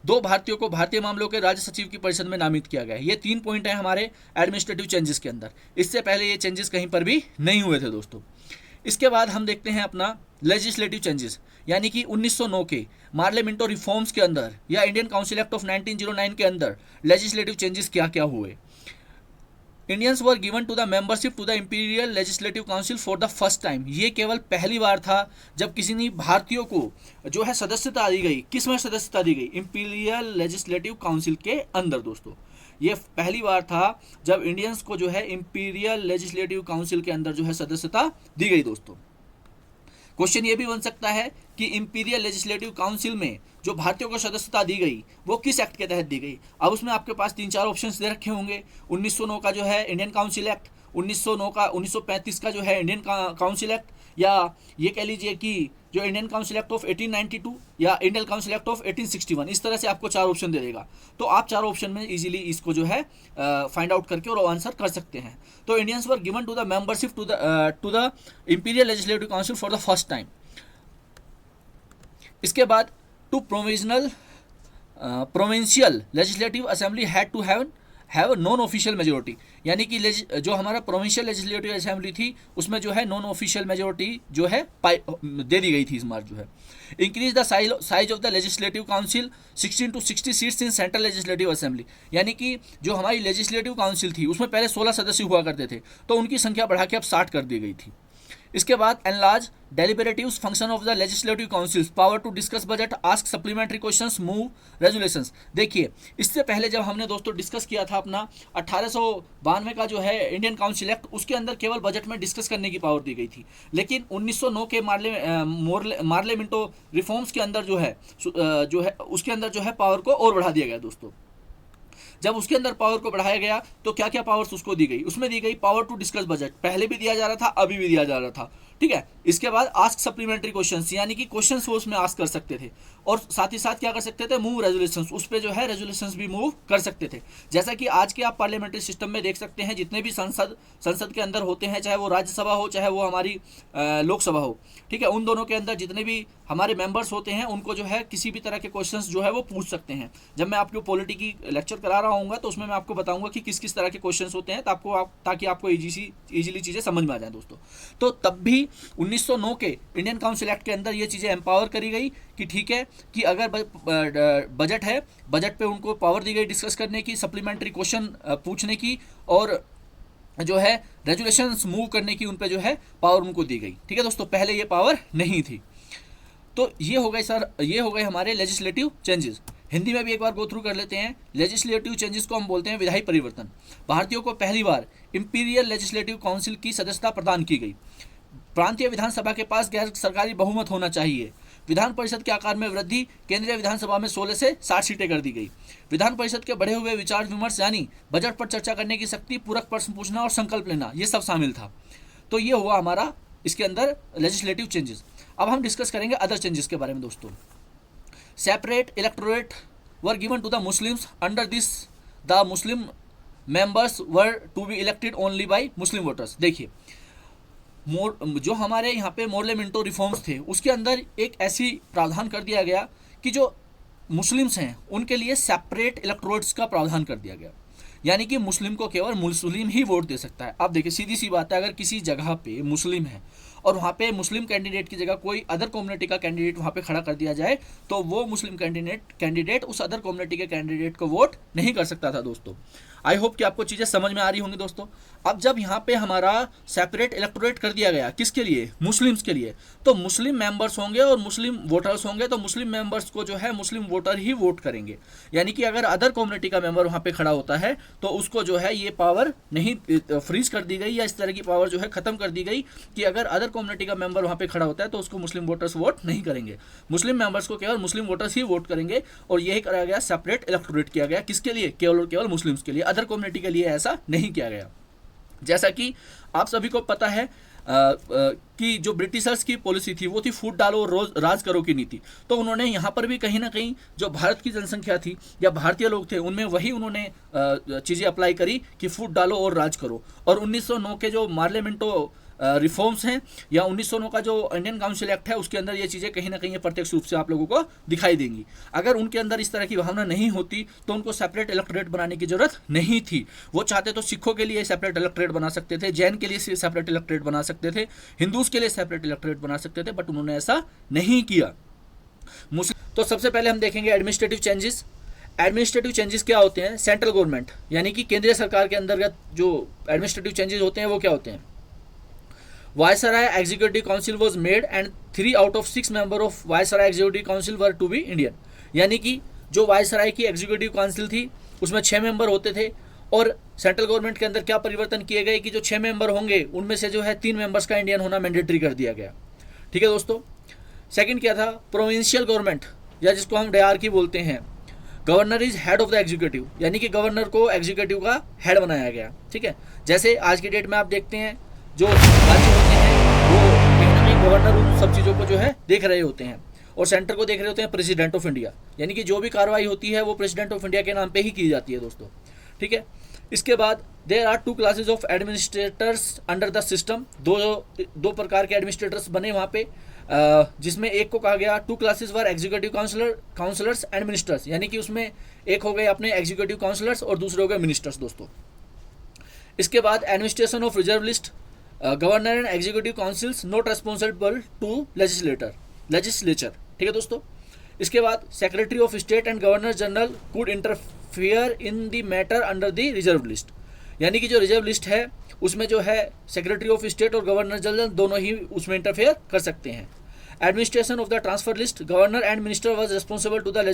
2 भारतीयों को भारतीय मामलों के राज्य सचिव की परिषद में नामित किया गया। ये 3 पॉइंट हैं हमारे एडमिनिस्ट्रेटिव चेंजेस के अंदर। इससे पहले ये चेंजेस कहीं पर भी नहीं हुए थे दोस्तों। इसके बाद हम देखते हैं अपना लेजिस्लेटिव चेंजेस, यानी कि 1909 के मार्लियामेंटो रिफॉर्म्स के अंदर या इंडियन काउंसिल एक्ट ऑफ 1909 के अंदर लेजिस्लेटिव चेंजेस क्या क्या हुए। Indians were given to the membership to the imperial legislative council for the first time. ये केवल पहली बार था जब किसी ने भारतीयों को जो है सदस्यता दी गई। किस में सदस्यता दी गई? इंपीरियल लेजिस्लेटिव काउंसिल के अंदर दोस्तों। ये पहली बार था जब इंडियंस को जो है इंपीरियल लेजिस्लेटिव काउंसिल के अंदर जो है सदस्यता दी गई दोस्तों। क्वेश्चन ये भी बन सकता है कि इंपीरियल लेजिस्लेटिव काउंसिल में जो भारतीयों को सदस्यता दी गई वो किस एक्ट के तहत दी गई। अब उसमें आपके पास 3-4 ऑप्शंस दे रखे होंगे। 1909 का जो है इंडियन काउंसिल एक्ट, 1909 का 1935 का जो है इंडियन काउंसिल एक्ट, या ये कह लीजिए कि जो इंडियन काउंसिल एक्ट ऑफ 1892 या इंडियन काउंसिल एक्ट ऑफ 1861। इस तरह से आपको 4 ऑप्शन दे देगा। तो आप 4 ऑप्शन में इजीली इसको जो है फाइंड आउट करके और आंसर कर सकते हैं। तो Indians were given to the membership to the imperial legislative council for the first time. इसके बाद to provincial legislative assembly had to have non official majority, यानी कि जो हमारा प्रोविंशियल लेजिस्लेटिव असेंबली थी उसमें जो है नॉन ऑफिशियल मेजोरिटी जो है दे दी गई थी इस बार जो है। Increase the size of the legislative council 16 to 60 seats in central legislative assembly, यानी कि जो हमारी लेजिस्लेटिव काउंसिल थी उसमें पहले 16 सदस्य हुआ करते थे, तो उनकी संख्या बढ़ा के अब 60 कर दी गई थी। इसके बाद enlarge deliberatives function of the legislative councils, power to discuss budget, ask supplementary questions, move resolutions. देखिए इससे पहले जब हमने दोस्तों डिस्कस किया था अपना 1892 का जो है इंडियन काउंसिल एक्ट, उसके अंदर केवल बजट में डिस्कस करने की पावर दी गई थी। लेकिन 1909 के मार्लियामेंटो रिफॉर्म्स के अंदर जो है उसके अंदर जो है पावर को और बढ़ा दिया गया दोस्तों। जब उसके अंदर पावर को बढ़ाया गया तो क्या क्या पावर्स उसको दी गई? उसमें दी गई पावर टू डिस्कस बजट, पहले भी दिया जा रहा था, अभी भी दिया जा रहा था, ठीक है। इसके बाद आस्क सप्लीमेंट्री क्वेश्चंस, यानी कि क्वेश्चंस वो उसमें आस्क कर सकते थे, और साथ ही साथ क्या कर सकते थे? मूव रेजोल्यूशंस, उस पर जो है रेजोल्यूशंस भी मूव कर सकते थे। जैसा कि आज के आप पार्लियामेंट्री सिस्टम में देख सकते हैं, जितने भी संसद के अंदर होते हैं, चाहे वो राज्यसभा हो चाहे वो हमारी लोकसभा हो, ठीक है, उन दोनों के अंदर जितने भी हमारे मेंबर्स होते हैं उनको जो है किसी भी तरह के क्वेश्चंस जो है वो पूछ सकते हैं। जब मैं आपको पॉलिटी की लेक्चर करा रहा हूँ तो उसमें मैं आपको बताऊंगा कि किस किस तरह के क्वेश्चंस होते हैं, ताकि आपको इजीली चीज़ें समझ में आ जाए दोस्तों। तो तब भी 1909 के इंडियन काउंसिल एक्ट के अंदर ये चीज़ें एम्पावर करी गई कि ठीक है कि अगर बजट है, बजट पे उनको पावर दी गई डिस्कस करने की, सप्लीमेंट्री क्वेश्चन पूछने की, और जो है रेजुलेशंस मूव करने की उन पे जो है पावर उनको दी गई। ठीक है दोस्तों, पहले ये पावर नहीं थी। तो ये हो गए सर, ये हो गए हमारे लेजिस्लेटिव चेंजेस। हिंदी में भी एक बार गो थ्रू कर लेते हैं। लेजिस्लेटिव चेंजेस को हम बोलते हैं विधायी परिवर्तन। भारतीयों को पहली बार इंपीरियल लेजिस्लेटिव काउंसिल की सदस्यता प्रदान की गई। प्रांतीय विधानसभा के पास गैर सरकारी बहुमत होना चाहिए। विधान परिषद के आकार में वृद्धि, केंद्रीय विधानसभा में 16 से 60 सीटें कर दी गई। विधान परिषद के बढ़े हुए विचार विमर्श, यानी बजट पर चर्चा करने की शक्ति, पूरक प्रश्न पूछना और संकल्प लेना, ये सब शामिल था। तो ये हुआ हमारा इसके अंदर लेजिस्लेटिव चेंजेस। अब हम डिस्कस करेंगे अदर चेंजेस के बारे में दोस्तों। Separate electorate were given to the Muslims, under this the Muslim members were to be elected only by Muslim voters. देखिए जो हमारे यहाँ पे मार्लियामेंटो रिफॉर्म्स थे उसके अंदर एक ऐसी प्रावधान कर दिया गया कि जो मुस्लिम्स हैं उनके लिए सेपरेट इलेक्टोरेट्स का प्रावधान कर दिया गया, यानी कि मुस्लिम को केवल मुस्लिम ही वोट दे सकता है। आप देखिए सीधी सी बात है, अगर किसी जगह पे मुस्लिम है और वहाँ पे मुस्लिम कैंडिडेट की जगह कोई अदर कम्युनिटी का कैंडिडेट वहाँ पे खड़ा कर दिया जाए तो वो मुस्लिम कैंडिडेट उस अदर कम्युनिटी के कैंडिडेट को वोट नहीं कर सकता था दोस्तों। आई होप कि आपको चीज़ें समझ में आ रही होंगी दोस्तों। अब जब यहाँ पे हमारा सेपरेट इलेक्टोरेट कर दिया गया, किसके लिए? मुस्लिम्स के लिए। तो मुस्लिम मेंबर्स होंगे और मुस्लिम वोटर्स होंगे, तो मुस्लिम मेंबर्स को जो है मुस्लिम वोटर ही वोट करेंगे। यानी कि अगर अदर कम्युनिटी का मेंबर वहाँ पे खड़ा होता है तो उसको जो है ये पावर नहीं फ्रीज कर दी गई, या इस तरह की पावर जो है ख़त्म कर दी गई कि अगर अदर कम्युनिटी का मेंबर वहाँ पे खड़ा होता है तो उसको मुस्लिम वोटर्स वोट नहीं करेंगे। मुस्लिम मेंबर्स को केवल मुस्लिम वोटर्स ही वोट करेंगे, और यही कराया गया, सेपरेट इलेक्टोरेट किया गया। किसके लिए? केवल और केवल मुस्लिम्स के लिए, अदर कम्युनिटी के लिए ऐसा नहीं किया गया। जैसा कि आप सभी को पता है कि जो ब्रिटिशर्स की पॉलिसी थी वो थी फूट डालो और राज करो की नीति। तो उन्होंने यहाँ पर भी कहीं ना कहीं जो भारत की जनसंख्या थी या भारतीय लोग थे उनमें वही उन्होंने चीज़ें अप्लाई करी कि फूट डालो और राज करो। और 1909 के जो मार्लियामेंटो रिफॉर्म्स हैं या 1909 का जो इंडियन काउंसिल एक्ट है उसके अंदर ये चीज़ें कहीं ना कहीं प्रत्यक्ष रूप से आप लोगों को दिखाई देंगी। अगर उनके अंदर इस तरह की भावना नहीं होती तो उनको सेपरेट इलेक्टोरेट बनाने की जरूरत नहीं थी। वो चाहते तो सिखों के लिए सेपरेट इलेक्टोरेट बना सकते थे, जैन के लिए सेपरेट इलेक्टोरेट बना सकते थे, हिंदूज के लिए सेपरेट इलेक्टोरेट बना सकते थे, बट उन्होंने ऐसा नहीं किया। तो सबसे पहले हम देखेंगे एडमिनिस्ट्रेटिव चेंजेस। एडमिनिस्ट्रेटिव चेंजेस क्या होते हैं? सेंट्रल गवर्नमेंट यानी कि केंद्रीय सरकार के अंतर्गत जो एडमिनिस्ट्रेटिव चेंजेस होते हैं वो क्या होते हैं? Viceroy executive council was made and 3 out of 6 member of viceroy executive council were to be Indian. यानी कि जो वायसराय की एग्जीक्यूटिव काउंसिल थी उसमें 6 मेंबर होते थे और सेंट्रल गवर्नमेंट के अंदर क्या परिवर्तन किए गए कि जो 6 मेंबर होंगे उनमें से जो है 3 मेंबर्स का इंडियन होना मैंडेटरी कर दिया गया। ठीक है दोस्तों। सेकंड क्या था? प्रोविंशियल गवर्नमेंट या जिसको हम डायरकी बोलते हैं। Governor is head of the executive यानी कि गवर्नर को एग्जीक्यूटिव का हेड बनाया गया। ठीक है। जैसे आज की डेट में आप देखते हैं जो राज्य होते हैं वो कहीं ना कहीं गवर्नर उन सब चीज़ों को जो है देख रहे होते हैं और सेंटर को देख रहे होते हैं प्रेसिडेंट ऑफ इंडिया, यानी कि जो भी कार्रवाई होती है वो प्रेसिडेंट ऑफ इंडिया के नाम पे ही की जाती है दोस्तों। ठीक है। इसके बाद there are 2 classes of administrators under the system. दो प्रकार के एडमिनिस्ट्रेटर्स बने वहाँ पे, जिसमें एक को कहा गया 2 classes were executive councillors and ministers, यानी कि उसमें एक हो गए अपने एग्जीक्यूटिव काउंसलर्स और दूसरे हो गए मिनिस्टर्स दोस्तों। इसके बाद administration of reserve list, governor and executive councils not responsible to legislature. ठीक है दोस्तों। इसके बाद secretary of state and governor general could interfere in the matter under the reserve list, यानी कि जो रिजर्व लिस्ट है उसमें जो है सेक्रेटरी ऑफ स्टेट और गवर्नर जनरल दोनों ही उसमें इंटरफेयर कर सकते हैं। Administration of the transfer list, governor and minister was responsible to the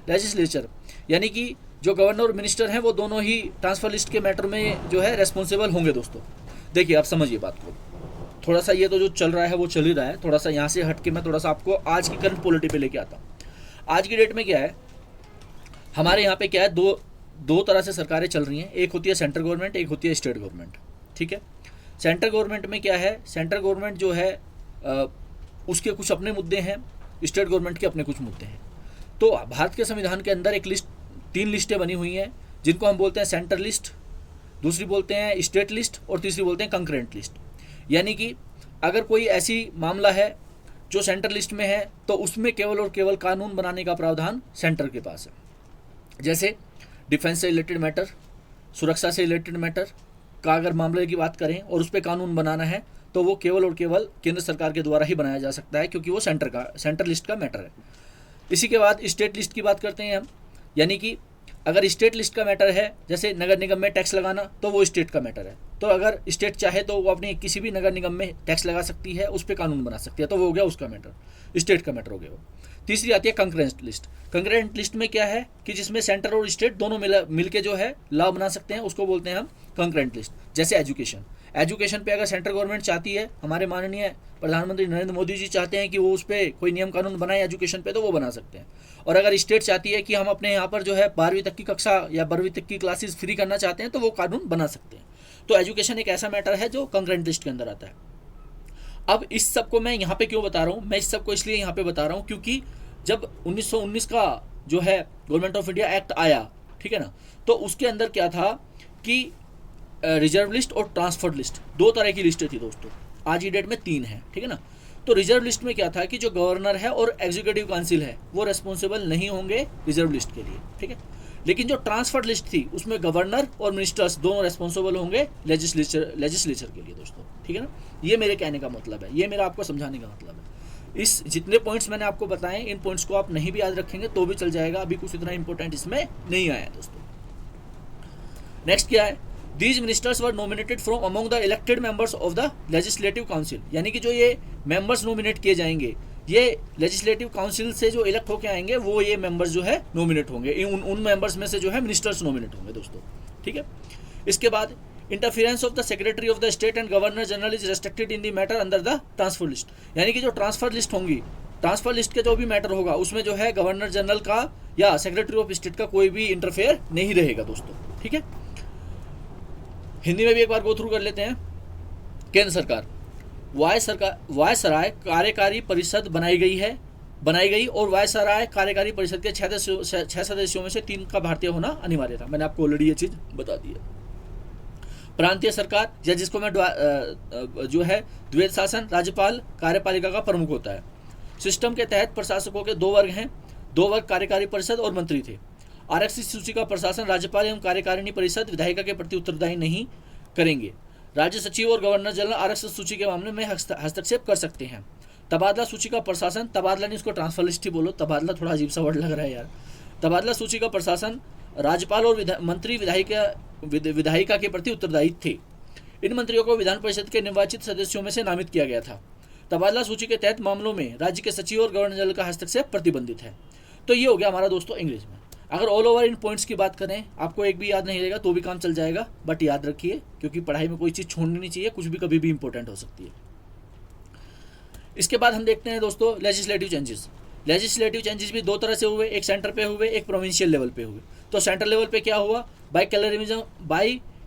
legislature, यानी कि जो गवर्नर और मिनिस्टर हैं वो दोनों ही ट्रांसफर लिस्ट के मैटर में जो है रेस्पॉन्सिबल होंगे दोस्तों। देखिए आप समझिए बात को, थोड़ा सा ये तो जो चल रहा है वो चल ही रहा है, थोड़ा सा यहाँ से हट के मैं थोड़ा सा आपको आज की करंट पॉलिटी पे लेके आता हूँ। आज की डेट में क्या है, हमारे यहाँ पे क्या है, दो तरह से सरकारें चल रही हैं। एक होती है सेंट्रल गवर्नमेंट, एक होती है स्टेट गवर्नमेंट। ठीक है। सेंट्रल गवर्नमेंट में क्या है, सेंट्रल गवर्नमेंट जो है उसके कुछ अपने मुद्दे हैं, स्टेट गवर्नमेंट के अपने कुछ मुद्दे हैं। तो भारत के संविधान के अंदर एक लिस्ट, 3 लिस्टें बनी हुई हैं जिनको हम बोलते हैं सेंट्रल लिस्ट, दूसरी बोलते हैं स्टेट लिस्ट और तीसरी बोलते हैं कंकरेंट लिस्ट। यानी कि अगर कोई ऐसी मामला है जो सेंट्रल लिस्ट में है तो उसमें केवल और केवल कानून बनाने का प्रावधान सेंटर के पास है। जैसे डिफेंस से रिलेटेड मैटर, सुरक्षा से रिलेटेड मैटर का अगर मामले की बात करें और उस पर कानून बनाना है तो वो केवल और केवल केंद्र सरकार के द्वारा ही बनाया जा सकता है, क्योंकि वो सेंटर लिस्ट का मैटर है। इसी के बाद स्टेट लिस्ट की बात करते हैं हम, यानी कि अगर स्टेट लिस्ट का मैटर है, जैसे नगर निगम में टैक्स लगाना, तो वो स्टेट का मैटर है। तो अगर स्टेट चाहे तो वो अपनी किसी भी नगर निगम में टैक्स लगा सकती है, उस पर कानून बना सकती है, तो वो हो गया उसका मैटर, स्टेट का मैटर हो गया वो। तीसरी आती है कंकरेंट लिस्ट। कंकरेंट लिस्ट में क्या है कि जिसमें सेंटर और स्टेट दोनों मिल के जो है लॉ बना सकते हैं, उसको बोलते हैं हम कंकरेंट लिस्ट। जैसे एजुकेशन पे अगर सेंट्रल गवर्नमेंट चाहती है, हमारे माननीय प्रधानमंत्री नरेंद्र मोदी जी चाहते हैं कि वो उस पर कोई नियम कानून बनाए एजुकेशन पे, तो वो बना सकते हैं। और अगर स्टेट चाहती है कि हम अपने यहाँ पर जो है 12वीं तक की कक्षा या 12वीं तक की क्लासेस फ्री करना चाहते हैं, तो वो कानून बना सकते हैं। तो एजुकेशन एक ऐसा मैटर है जो कंकरेंट लिस्ट के अंदर आता है। अब इस सब को मैं यहाँ पे क्यों बता रहा हूँ, मैं इस सब को इसलिए यहाँ पे बता रहा हूँ क्योंकि जब 1919 का जो है गवर्नमेंट ऑफ इंडिया एक्ट आया, ठीक है ना, तो उसके अंदर क्या था कि रिजर्व लिस्ट और ट्रांसफर्ड लिस्ट, 2 तरह की लिस्टें थी दोस्तों। आज की डेट में 3 है, ठीक है ना। तो रिजर्व लिस्ट में क्या था कि जो गवर्नर है और एग्जीक्यूटिव काउंसिल है वो रेस्पॉन्सिबल नहीं होंगे रिजर्व लिस्ट के लिए, ठीक है। लेकिन जो ट्रांसफर्ड लिस्ट थी उसमें गवर्नर और मिनिस्टर्स दोनों रेस्पॉन्सिबल होंगे लेजिस्लेचर के लिए दोस्तों, ठीक है ना। ये मेरे कहने का मतलब है, ये मेरा आपको समझाने का मतलब है। इस जितने पॉइंट्स मैंने आपको बताए, इन पॉइंट्स को आप नहीं भी याद रखेंगे तो भी चल जाएगा, अभी कुछ इतना इंपॉर्टेंट इसमें नहीं आया दोस्तों। नेक्स्ट क्या है, These ministers were nominated from among the elected members of the legislative council, यानी कि जो ये मेंबर्स नॉमिनेट किए जाएंगे, ये लेजिस्लेटिव काउंसिल से जो इलेक्ट होकर आएंगे वो ये मेंबर्स जो है नॉमिनेट होंगे। उन मेंबर्स में से जो है मिनिस्टर्स नॉमिनेट होंगे दोस्तों, ठीक है। इसके बाद interference of the secretary of the state and governor general is restricted in the matter under the transfer list, यानी कि जो ट्रांसफर लिस्ट होंगी, ट्रांसफर लिस्ट के जो भी मैटर होगा उसमें जो है गवर्नर जनरल का या सेक्रेटरी ऑफ स्टेट का कोई भी इंटरफेयर नहीं रहेगा दोस्तों, ठीक है। हिंदी में भी एक बार गो थ्रू कर लेते हैं। केंद्र सरकार, वायसराय कार्यकारी परिषद बनाई गई और वायसराय कार्यकारी परिषद के 6 सदस्यों में से 3 का भारतीय होना अनिवार्य था। मैंने आपको ऑलरेडी ये चीज बता दी है। प्रांतीय सरकार, या जिसको मैं जो है द्वैध शासन, राज्यपाल कार्यपालिका का प्रमुख होता है। सिस्टम के तहत प्रशासकों के दो वर्ग हैं, दो वर्ग कार्यकारी परिषद और मंत्री थे। आरक्षित सूची का प्रशासन राज्यपाल एवं कार्यकारिणी परिषद विधायिका के प्रति उत्तरदायी नहीं करेंगे। राज्य सचिव और गवर्नर जनरल आरक्षित सूची के मामले में हस्तक्षेप कर सकते हैं। तबादला सूची का प्रशासन, तबादला नहीं, उसको ट्रांसफर लिस्ट ही बोलो, तबादला थोड़ा अजीब सा वर्ड लग रहा है यार। तबादला सूची का प्रशासन राज्यपाल और मंत्री विधायिका के प्रति उत्तरदायी थे। इन मंत्रियों को विधान परिषद के निर्वाचित सदस्यों में से नामित किया गया था। तबादला सूची के तहत मामलों में राज्य के सचिव और गवर्नर जनरल का हस्तक्षेप प्रतिबंधित है। तो ये हो गया हमारा दोस्तों इंग्लिश में। अगर ऑल ओवर इन पॉइंट्स की बात करें, आपको एक भी याद नहीं रहेगा तो भी काम चल जाएगा, बट याद रखिए क्योंकि पढ़ाई में कोई चीज़ छोड़नी नहीं चाहिए, कुछ भी कभी भी इंपॉर्टेंट हो सकती है। इसके बाद हम देखते हैं दोस्तों लेजिस्लेटिव चेंजेस। लेजिस्लेटिव चेंजेस भी दो तरह से हुए, एक सेंटर पे हुए, एक प्रोविंशियल लेवल पे हुए। तो सेंट्रल लेवल पे क्या हुआ, by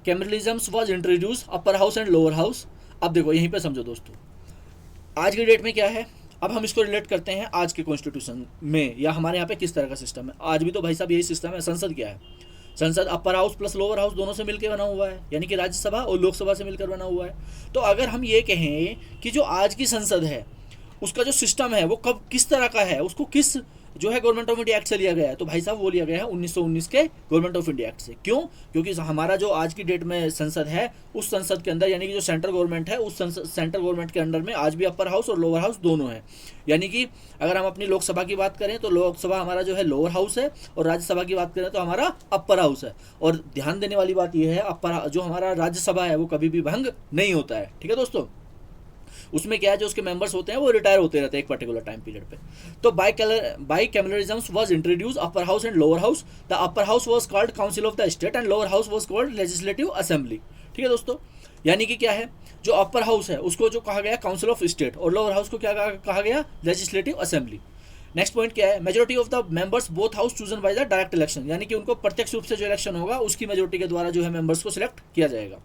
cameralism was introduce upper house and lower house. अब देखो यहीं पे समझो दोस्तों, आज की डेट में क्या है, अब हम इसको रिलेट करते हैं आज के कॉन्स्टिट्यूशन में, या हमारे यहाँ पे किस तरह का सिस्टम है। आज भी तो भाई साहब यही सिस्टम है। संसद क्या है, संसद upper house plus lower house दोनों से मिलकर बना हुआ है, यानी कि राज्यसभा और लोकसभा से मिलकर बना हुआ है। तो अगर हम ये कहें कि जो आज की संसद है उसका जो सिस्टम है वो कब किस तरह का है, उसको किस जो है गवर्नमेंट ऑफ इंडिया एक्ट से लिया गया है, तो भाई साहब वो लिया गया है 1919 के गवर्नमेंट ऑफ इंडिया एक्ट से। क्यों? क्योंकि हमारा जो आज की डेट में संसद है, उस संसद के अंदर यानी कि जो सेंट्रल गवर्नमेंट है, उस सेंट्रल गवर्नमेंट के अंडर में आज भी अपर हाउस और लोअर हाउस दोनों है। यानी कि अगर हम अपनी लोकसभा की बात करें तो लोकसभा हमारा जो है लोअर हाउस है, और राज्यसभा की बात करें तो हमारा अपर हाउस है। और ध्यान देने वाली बात यह है, अपर जो हमारा राज्यसभा है वो कभी भी भंग नहीं होता है। ठीक है दोस्तों, उसमें क्या है, जो उसके मेंबर्स होते हैं वो रिटायर होते रहते हैं एक पर्टिकुलर टाइम पीरियड पे। तो by cameralism was introduce upper house and lower house. The upper house was called council of the state and lower house was called legislative assembly. ठीक है दोस्तों, यानी कि क्या है, जो अपर हाउस है उसको जो कहा गया काउंसिल ऑफ स्टेट, और लोअर हाउस को क्या कहा गया, लेजिस्लेटिव असेंबली। नेक्स्ट पॉइंट क्या है, majority of the members both house chosen by the direct election, यानी कि उनको प्रत्यक्ष रूप से जो इलेक्शन होगा उसकी मेजोरिटी के द्वारा जो है मेंबर्स को सिलेक्ट किया जाएगा।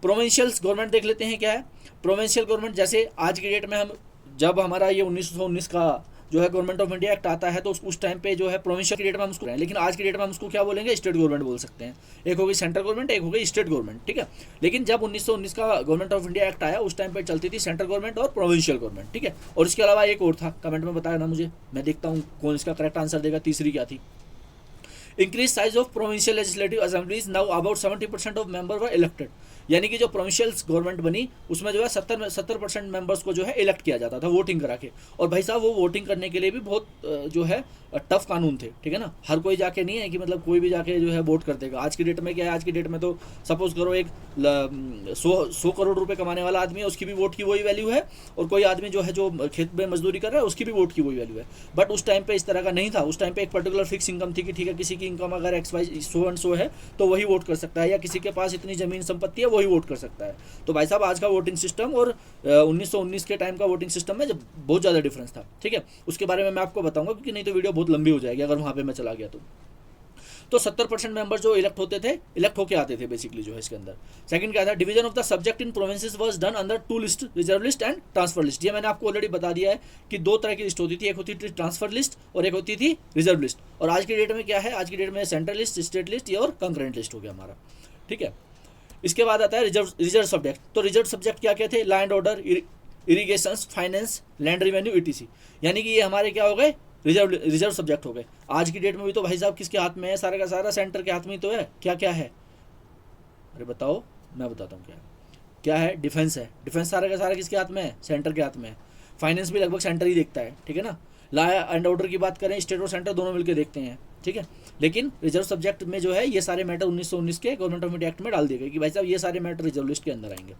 प्रोविंशियल गवर्नमेंट देख लेते हैं क्या है। प्रोविंशियल गवर्नमेंट जैसे आज की डेट में हम जब हमारा ये 1919 का जो है गवर्नमेंट ऑफ इंडिया एक्ट आता है तो उस टाइम पे जो है प्रोविंशियल की डेट में हम उसको, लेकिन आज की डेट में हम उसको क्या बोलेंगे, स्टेट गवर्नमेंट बोल सकते हैं। एक हो गई सेंट्रल गवर्नमेंट, एक हो गई स्टेट गवर्नमेंट। ठीक है, लेकिन जब 1919 का गवर्नमेंट ऑफ इंडिया एक्ट आया उस टाइम पे चलती थी सेंट्रल गवर्नमेंट और प्रोविंशियल गवर्नमेंट। ठीक है, और इसके अलावा एक और था, कमेंट में बताया ना मुझे, मैं देखता हूँ कौन इसका करेक्ट आंसर देगा। तीसरी क्या थी, increase size of provincial legislative assemblies, now about 70% of member were elected, यानी कि जो प्रोविंशियल गवर्नमेंट बनी उसमें जो है 70% मेंबर्स को जो है इलेक्ट किया जाता था वोटिंग करा के। और भाई साहब वो वोटिंग करने के लिए भी बहुत जो है टफ कानून थे। ठीक है ना, हर कोई जाके नहीं है कि मतलब कोई भी जाके जो है वोट कर देगा। आज की डेट में क्या है, आज की डेट में तो सपोज करो एक 100 करोड़ रुपए कमाने वाला आदमी है, उसकी भी वोट की वही वैल्यू है, और कोई आदमी जो है जो खेत में मजदूरी कर रहा है उसकी भी वोट की वही वैल्यू है। बट उस टाइम पे इस तरह का नहीं था। उस टाइम पे एक पर्टिकुलर फिक्स इनकम थी कि ठीक है, किसी की इनकम अगर XY सो एंड सो है तो वही वोट कर सकता है, या किसी के पास इतनी जमीन संपत्ति है वही वोट कर सकता है। तो भाई साहब आज का वोटिंग सिस्टम और 1919 के टाइम का वोटिंग सिस्टम में बहुत ज़्यादा डिफरेंस था। ठीक है, उसके बारे में मैं आपको बताऊंगा क्योंकि नहीं तो वीडियो बहुत लंबी हो जाएगी अगर वहाँ पे मैं चला गया तो 70% मेंबर जो इलेक्ट होते थे, इलेक्ट होके आते थे बेसिकली जो है इसके अंदर। सेकंड क्या था, division of the subject in provinces was done under 2 list, reserve list and transfer list. ये मैंने आपको ऑलरेडी बता दिया है कि 2 तरह की लिस्ट होती थी, एक होती थी ट्रांसफर लिस्ट और एक होती थी रिजर्व लिस्ट। और आज की डेट में क्या है, आज की डेट में सेंट्रल लिस्ट, स्टेट लिस्ट और कंकरेंट लिस्ट हो गया हमारा। ठीक है, इसके बाद आता है रिजर्व सब्जेक्ट। तो रिजर्व सब्जेक्ट क्या क्या थे, law and order, irrigation, finance, land revenue, ETC, यानी कि ये हमारे क्या हो गए, रिजर्व सब्जेक्ट हो गए। आज की डेट में भी तो भाई साहब किसके हाथ में है, सारा का सारा सेंटर के हाथ में तो है। क्या क्या है, अरे बताओ, मैं बताता हूँ क्या है। डिफेंस है, डिफेंस सारा का सारा किसके हाथ में है, सेंटर के हाथ में है। फाइनेंस भी लगभग सेंटर ही देखता है। ठीक है ना, लॉ एंड ऑर्डर की बात करें, स्टेट और सेंटर दोनों मिलकर देखते हैं। ठीक है, लेकिन रिजर्व सब्जेक्ट में जो है ये सारे मैटर 1919 के गवर्नमेंट ऑफ इंडिया एक्ट में डाल दिए गए कि भाई साहब ये सारे मैटर रिजर्व लिस्ट के अंदर आएंगे।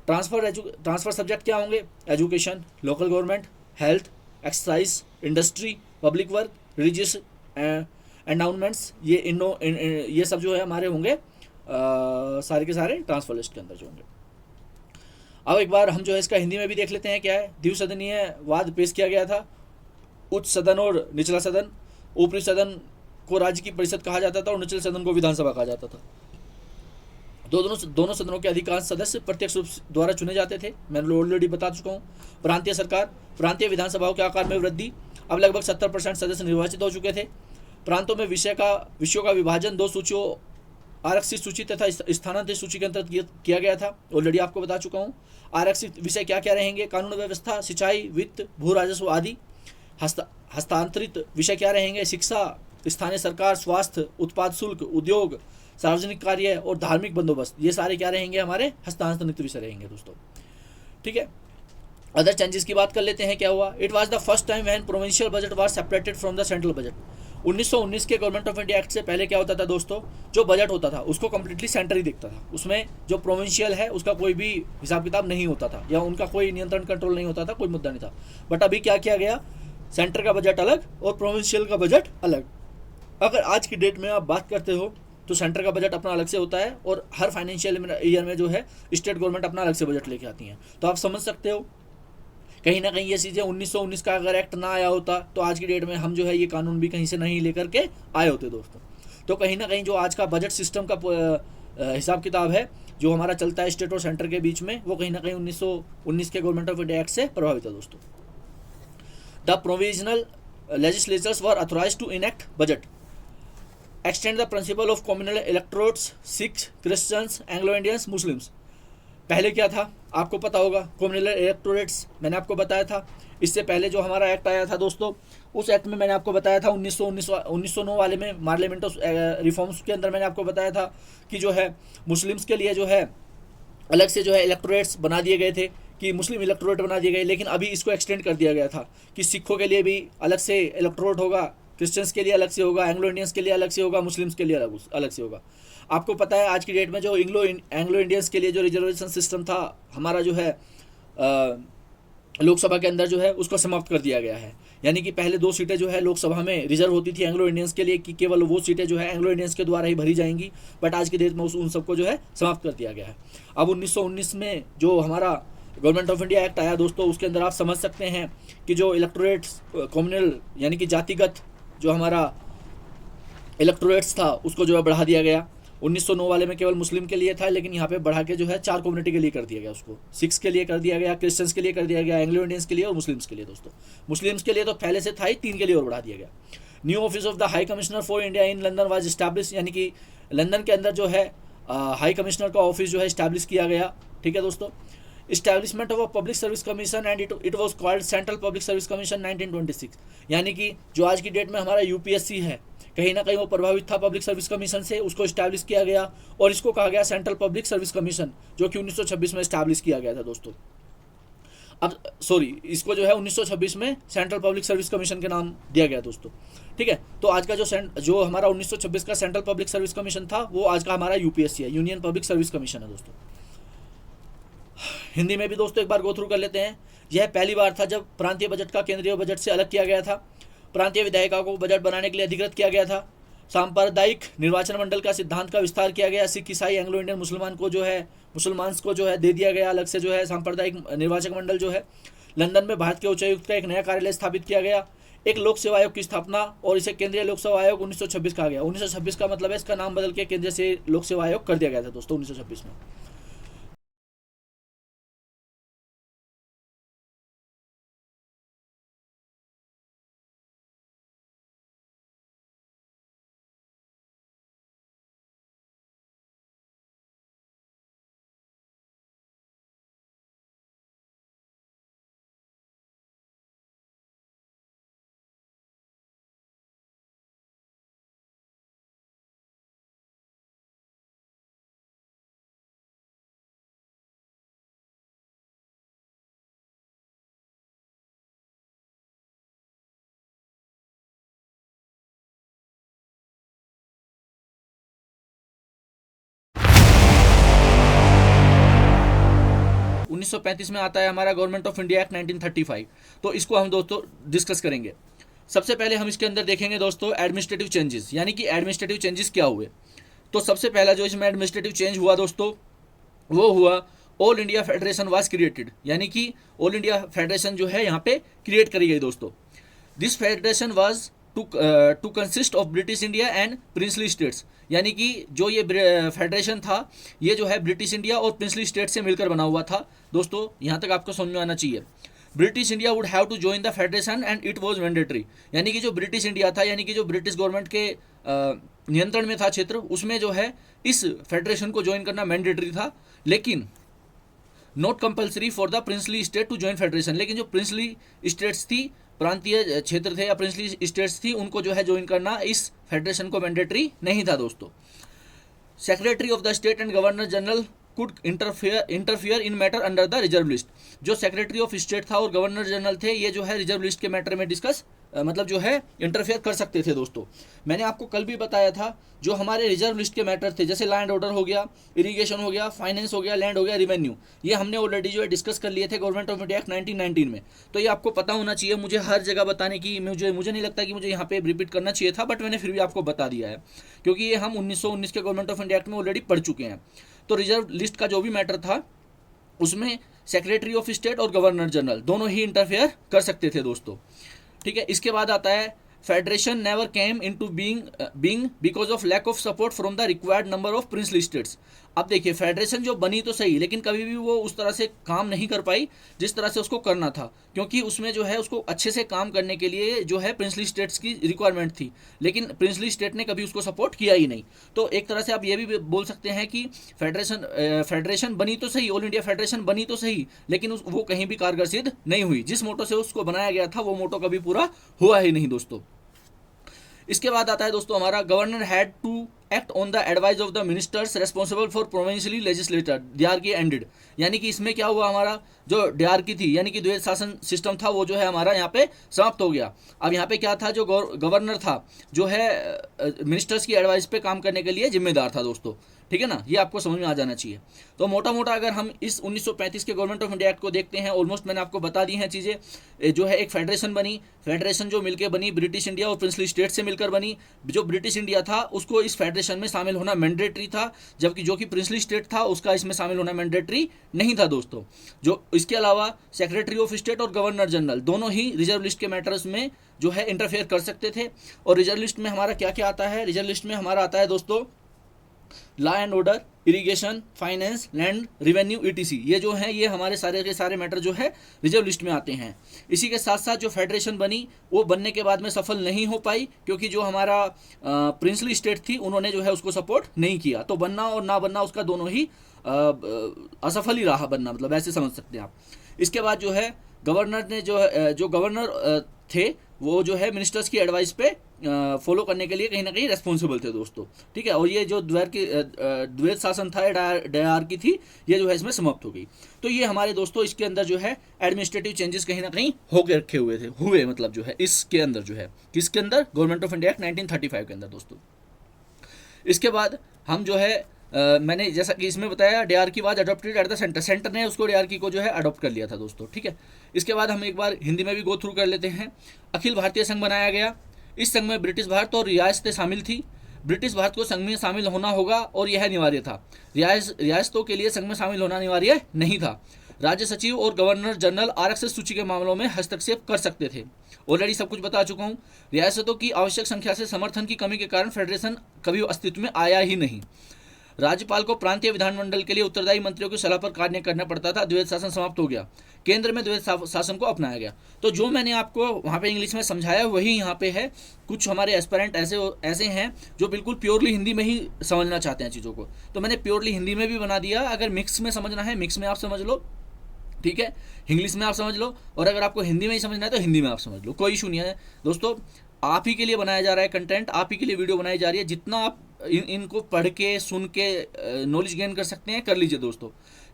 ट्रांसफर सब्जेक्ट क्या होंगे, education, local government, health, excise, industry, public work, religious endowments, ये सब जो है हमारे होंगे सारे के सारे ट्रांसफर लिस्ट के अंदर जो होंगे। अब एक बार हम जो है इसका हिंदी में भी देख लेते हैं क्या है। द्विसदनीय वाद पेश किया गया था। उच्च सदन और निचला सदन, ऊपरी सदन को राज्य की परिषद कहा जाता था और निचले सदन को विधानसभा कहा जाता था। दोनों सदनों के अधिकांश सदस्य प्रत्यक्ष रूप द्वारा चुने जाते थे, मैं ऑलरेडी बता चुका हूँ। प्रांतीय सरकार, प्रांतीय विधानसभाओं के आकार में वृद्धि, अब लगभग 70% सदस्य निर्वाचित हो चुके थे। प्रांतों में विषयों का विभाजन 2 सूचियों आरक्षित सूची तथा स्थानांतरित सूची के अंतर्गत किया गया था, ऑलरेडी आपको बता चुका हूँ। आरक्षित विषय क्या क्या रहेंगे? कानून व्यवस्था, सिंचाई, वित्त, भू राजस्व आदि। हस्तांतरित विषय क्या रहेंगे? शिक्षा, स्थानीय सरकार, स्वास्थ्य, उत्पाद शुल्क, उद्योग, सार्वजनिक कार्य और धार्मिक बंदोबस्त। ये सारे क्या रहेंगे? हमारे हस्तांतरित विषय रहेंगे दोस्तों। ठीक है, अदर चेंजेस की बात कर लेते हैं। क्या हुआ? It was the first time when provincial budget was separated from the central budget. 1919 के गवर्नमेंट ऑफ इंडिया एक्ट से पहले क्या होता था दोस्तों? जो बजट होता था उसको कंप्लीटली सेंटर ही देखता था, उसमें जो प्रोविंशियल है उसका कोई भी हिसाब किताब नहीं होता था, या उनका कोई नियंत्रण कंट्रोल नहीं होता था, कोई मुद्दा नहीं था। बट अभी क्या किया गया? सेंटर का बजट अलग और प्रोविंशियल का बजट अलग। अगर आज की डेट में आप बात करते हो तो सेंटर का बजट अपना अलग से होता है, और हर फाइनेंशियल ईयर में जो है स्टेट गवर्नमेंट अपना अलग से बजट लेके आती है। तो आप समझ सकते हो कहीं ना कहीं ये चीज़ें 1919 का अगर एक्ट ना आया होता तो आज की डेट में हम जो है ये कानून भी कहीं से नहीं लेकर के आए होते दोस्तों। तो कहीं ना कहीं जो आज का बजट सिस्टम का हिसाब किताब है जो हमारा चलता है स्टेट और सेंटर के बीच में, वो कहीं ना कहीं 1919 के गवर्नमेंट ऑफ इंडिया एक्ट से प्रभावित है दोस्तों। The provisional legislatures were authorised to enact budget, extend the principle of communal electorates, Sikhs, Christians, Anglo Indians, Muslims. पहले क्या था आपको पता होगा? कम्युनल इलेक्टोरेट्स मैंने आपको बताया था। इससे पहले जो हमारा एक्ट आया था दोस्तों, उस एक्ट में मैंने आपको बताया था 1909 वाले में पार्लियामेंट रिफॉर्म्स के अंदर मैंने आपको बताया था कि जो है मुस्लिम्स के लिए जो है अलग से जो है इलेक्टोरेट्स बना दिए गए थे, कि मुस्लिम इलेक्टोरेट बना दिए गए। लेकिन अभी इसको एक्सटेंड कर दिया गया था कि सिखों के लिए भी अलग से इलेक्टोरेट होगा, क्रिश्चियंस के लिए अलग से होगा, एंग्लो इंडियंस के लिए अलग से होगा, मुस्लिम्स के लिए अलग से होगा। आपको पता है आज की डेट में जो एंग्लो इंडियंस के लिए जो रिजर्वेशन सिस्टम था हमारा जो है लोकसभा के अंदर जो है उसको समाप्त कर दिया गया है। यानी कि पहले 2 सीटें जो है लोकसभा में रिजर्व होती थी एंग्लो इंडियंस के लिए, कि केवल वो सीटें जो है एंग्लो इंडियंस के द्वारा ही भरी जाएंगी। बट आज की डेट में उन सबको जो है समाप्त कर दिया गया है। अब 1919 में जो हमारा गवर्नमेंट ऑफ इंडिया एक्ट आया दोस्तों, उसके अंदर आप समझ सकते हैं कि जो इलेक्टोरेट्स कम्युनल यानी कि जातिगत जो हमारा इलेक्टोरेट्स था उसको जो है बढ़ा दिया गया। 1909 वाले में केवल मुस्लिम के लिए था, लेकिन यहाँ पे बढ़ा के जो है 4 कम्युनिटी के लिए कर दिया गया, उसको सिख्स के लिए कर दिया गया, क्रिश्चियंस के लिए कर दिया गया, एंग्लो इंडियंस के लिए और मुस्लिम्स के लिए दोस्तों। मुस्लिम्स के लिए तो पहले से था ही, 3 के लिए और बढ़ा दिया गया। New office of the high commissioner for India in London was establish, यानी कि लंदन के अंदर जो है हाई कमिश्नर का ऑफिस जो है इस्टेब्लिश किया गया। ठीक है दोस्तों। Establishment of public service commission and it was called central public service commission 1926, यानी कि जो आज की डेट में हमारा यूपीएससी है कहीं ना कहीं वो प्रभावित था पब्लिक सर्विस कमीशन से, उसको इस्टेब्लिश किया गया और इसको कहा गया सेंट्रल पब्लिक सर्विस कमीशन, जो कि 1926 में इस्टेब्लिश किया गया था दोस्तों। अब इसको जो है 1926 में सेंट्रल पब्लिक सर्विस कमीशन के नाम दिया गया दोस्तों। ठीक है, तो आज का जो हमारा 1926 का सेंट्रल पब्लिक सर्विस कमीशन था वो आज का हमारा यूपीएससी है, यूनियन पब्लिक सर्विस कमीशन है दोस्तों। हिंदी में भी दोस्तों एक बार गो थ्रू कर लेते हैं। यह पहली बार था जब प्रांतीय बजट का केंद्रीय बजट से अलग किया गया था। प्रांतीय विधायिका को बजट बनाने के लिए अधिकृत किया गया था। सांप्रदायिक निर्वाचन मंडल का सिद्धांत का विस्तार किया गया। सिख, ईसाई, एंग्लो इंडियन, मुसलमान को जो है दे दिया गया अलग से जो है सांप्रदायिक निर्वाचक मंडल जो है। लंदन में भारत के उच्चायुक्त का एक नया कार्यालय स्थापित किया गया। एक लोक सेवा आयोग की स्थापना और इसे केंद्रीय लोक सेवा आयोग 1926 कहा गया। 1926 का मतलब है इसका नाम बदल के केंद्रीय से लोक सेवा आयोग कर दिया गया था दोस्तों 1926 में। (1935) में आता है हमारा गवर्नमेंट ऑफ इंडिया एक्ट 1935। तो इसको हम दोस्तों डिस्कस करेंगे। सबसे पहले हम इसके अंदर देखेंगे दोस्तों एडमिनिस्ट्रेटिव चेंजेस, यानी कि एडमिनिस्ट्रेटिव चेंजेस क्या हुए। तो सबसे पहला जो इसमें एडमिनिस्ट्रेटिव चेंज हुआ दोस्तों वो हुआ all India federation was created, यानी कि ऑल इंडिया फेडरेशन जो है यहाँ पे क्रिएट करी गई दोस्तों। This federation was to consist of British India and princely states, यानी कि जो ये फेडरेशन था ये जो है ब्रिटिश इंडिया और प्रिंसली स्टेट से मिलकर बना हुआ था दोस्तों। यहाँ तक आपको समझ में आना चाहिए। British India would have to join the federation and it was mandatory. यानी कि जो ब्रिटिश इंडिया था, यानी कि जो ब्रिटिश गवर्नमेंट के नियंत्रण में था क्षेत्र, उसमें जो है इस फेडरेशन को ज्वाइन करना मैंडेटरी था, लेकिन not compulsory for the princely state to join federation. लेकिन जो प्रिंसली स्टेट्स थी, प्रांतीय क्षेत्र थे या प्रिंसली स्टेट्स थी, उनको जो है ज्वाइन करना इस फेडरेशन को मैंडेटरी नहीं था दोस्तों। Secretary of the state and governor general could interfere in matter under the reserve list. जो सेक्रेटरी ऑफ स्टेट था और गवर्नर जनरल थे, ये जो है रिजर्व लिस्ट के मैटर में डिस्कस मतलब जो है इंटरफेयर कर सकते थे दोस्तों। मैंने आपको कल भी बताया था, जो हमारे रिजर्व लिस्ट के मैटर थे, जैसे लैंड ऑर्डर हो गया, इरिगेशन हो गया, फाइनेंस हो गया, लैंड हो गया, रिवेन्यू, ये हमने ऑलरेडी जो है डिस्कस कर लिए थे गवर्नमेंट ऑफ इंडिया एक्ट 1919 में। तो ये आपको पता होना चाहिए, मुझे हर जगह बताने की मुझे नहीं लगता कि मुझे यहाँ पे रिपीट करना चाहिए था, बट मैंने फिर भी आपको बता दिया है, क्योंकि ये हम 1919 के गवर्नमेंट ऑफ इंडिया एक्ट में ऑलरेडी पढ़ चुके हैं। तो रिजर्व लिस्ट का जो भी मैटर था, उसमें सेक्रेटरी ऑफ स्टेट और गवर्नर जनरल दोनों ही इंटरफेयर कर सकते थे दोस्तों। ठीक है, इसके बाद आता है federation never came into being because of lack of support from the required number of princely states. अब देखिए, फेडरेशन जो बनी तो सही, लेकिन कभी भी वो उस तरह से काम नहीं कर पाई जिस तरह से उसको करना था, क्योंकि उसमें जो है उसको अच्छे से काम करने के लिए जो है प्रिंसली स्टेट्स की रिक्वायरमेंट थी, लेकिन प्रिंसली स्टेट ने कभी उसको सपोर्ट किया ही नहीं। तो एक तरह से आप ये भी बोल सकते हैं कि फेडरेशन बनी तो सही, ऑल इंडिया फेडरेशन बनी तो सही, लेकिन वो कहीं भी कारगर सिद्ध नहीं हुई। जिस मोटो से उसको बनाया गया था, वो मोटो कभी पूरा हुआ ही नहीं दोस्तों। इसके बाद आता है दोस्तों हमारा, governor had to act on the advice of the ministers responsible for provincially legislator dyarchy ended. यानी कि इसमें क्या हुआ, हमारा जो डीआरकी थी, यानी कि द्वैध शासन सिस्टम था, वो जो है हमारा यहाँ पे समाप्त हो गया। अब यहाँ पे क्या था, जो गवर्नर था, जो है मिनिस्टर्स की एडवाइस पे काम करने के लिए जिम्मेदार था दोस्तों। ठीक है ना, ये आपको समझ में आ जाना चाहिए। तो मोटा मोटा अगर हम इस 1935 के गवर्नमेंट ऑफ इंडिया एक्ट को देखते हैं, ऑलमोस्ट मैंने आपको बता दी हैं चीज़ें। जो है एक फेडरेशन बनी, फेडरेशन जो मिलकर बनी ब्रिटिश इंडिया और प्रिंसली स्टेट से मिलकर बनी। जो ब्रिटिश इंडिया था, उसको इस फेडरेशन में शामिल होना मैंडेटरी था, जबकि जो कि प्रिंसली स्टेट था, उसका इसमें शामिल होना मैंडेटरी नहीं था दोस्तों। जो इसके अलावा सेक्रेटरी ऑफ स्टेट और गवर्नर जनरल दोनों ही रिजर्व लिस्ट के मैटर्स में जो है इंटरफेयर कर सकते थे। और रिजर्व लिस्ट में हमारा क्या क्या आता है, रिजर्व लिस्ट में हमारा आता है दोस्तों law and order, irrigation, finance, land, revenue, etc. ये जो है, ये हमारे सारे के सारे मैटर जो है रिजर्व लिस्ट में आते हैं। इसी के साथ साथ जो फेडरेशन बनी, वो बनने के बाद में सफल नहीं हो पाई, क्योंकि जो हमारा प्रिंसली स्टेट थी, उन्होंने जो है उसको सपोर्ट नहीं किया। तो बनना और ना बनना उसका दोनों ही असफल ही रहा बनना, मतलब ऐसे समझ सकते हैं आप। इसके बाद जो है गवर्नर ने जो गवर्नर थे, वो जो है मिनिस्टर्स की एडवाइस पे फॉलो करने के लिए कहीं ना कहीं रेस्पॉन्सिबल थे दोस्तों। ठीक है, और ये जो द्वैध शासन था, डायरकी थी, ये जो है इसमें समाप्त हो गई। तो ये हमारे दोस्तों इसके अंदर जो है एडमिनिस्ट्रेटिव चेंजेस कहीं ना कहीं होकर रखे हुए मतलब जो है इसके अंदर जो है, किसके अंदर, गवर्नमेंट ऑफ इंडिया एक्ट 1935 के अंदर दोस्तों। इसके बाद हम जो है मैंने जैसा कि इसमें बताया, dyarchy was adopted at the centre, centre ने उसको डीआरकी को जो है अडॉप्ट कर लिया था दोस्तों। ठीक है, इसके बाद हम एक बार हिंदी में भी गो थ्रू कर लेते हैं। अखिल भारतीय संघ बनाया गया। इस संघ में ब्रिटिश भारत और रियासतें शामिल थी। ब्रिटिश भारत को संघ में शामिल होना होगा और यह अनिवार्य था। रियासतों के लिए संघ में शामिल होना अनिवार्य नहीं था। राज्य सचिव और गवर्नर जनरल आरक्षित सूची के मामलों में हस्तक्षेप कर सकते थे। ऑलरेडी सब कुछ बता चुका हूँ। रियासतों की आवश्यक संख्या से समर्थन की कमी के कारण फेडरेशन कभी अस्तित्व में आया ही नहीं। राज्यपाल को प्रांतीय विधानमंडल के लिए उत्तरदायी मंत्रियों की सलाह पर कार्य करना पड़ता था। द्वैध शासन समाप्त हो गया। केंद्र में द्वैध शासन को अपनाया गया। तो जो मैंने आपको वहाँ पे इंग्लिश में समझाया, वही यहाँ पे है। कुछ हमारे एस्पिरेंट ऐसे हैं जो बिल्कुल प्योरली हिंदी में ही समझना चाहते हैं चीज़ों को, तो मैंने प्योरली हिंदी में भी बना दिया। अगर मिक्स में समझना है, मिक्स में आप समझ लो, ठीक है, इंग्लिश में आप समझ लो, और अगर आपको हिंदी में ही समझना है तो हिंदी में आप समझ लो, कोई इशू नहीं है दोस्तों। आप ही के लिए बनाया जा रहा है कंटेंट, आप ही के लिए वीडियो बनाई जा रही है। जितना आप इनको पढ़ के सुन के नॉलेज गेन कर सकते हैं, कर लीजिए दोस्तों,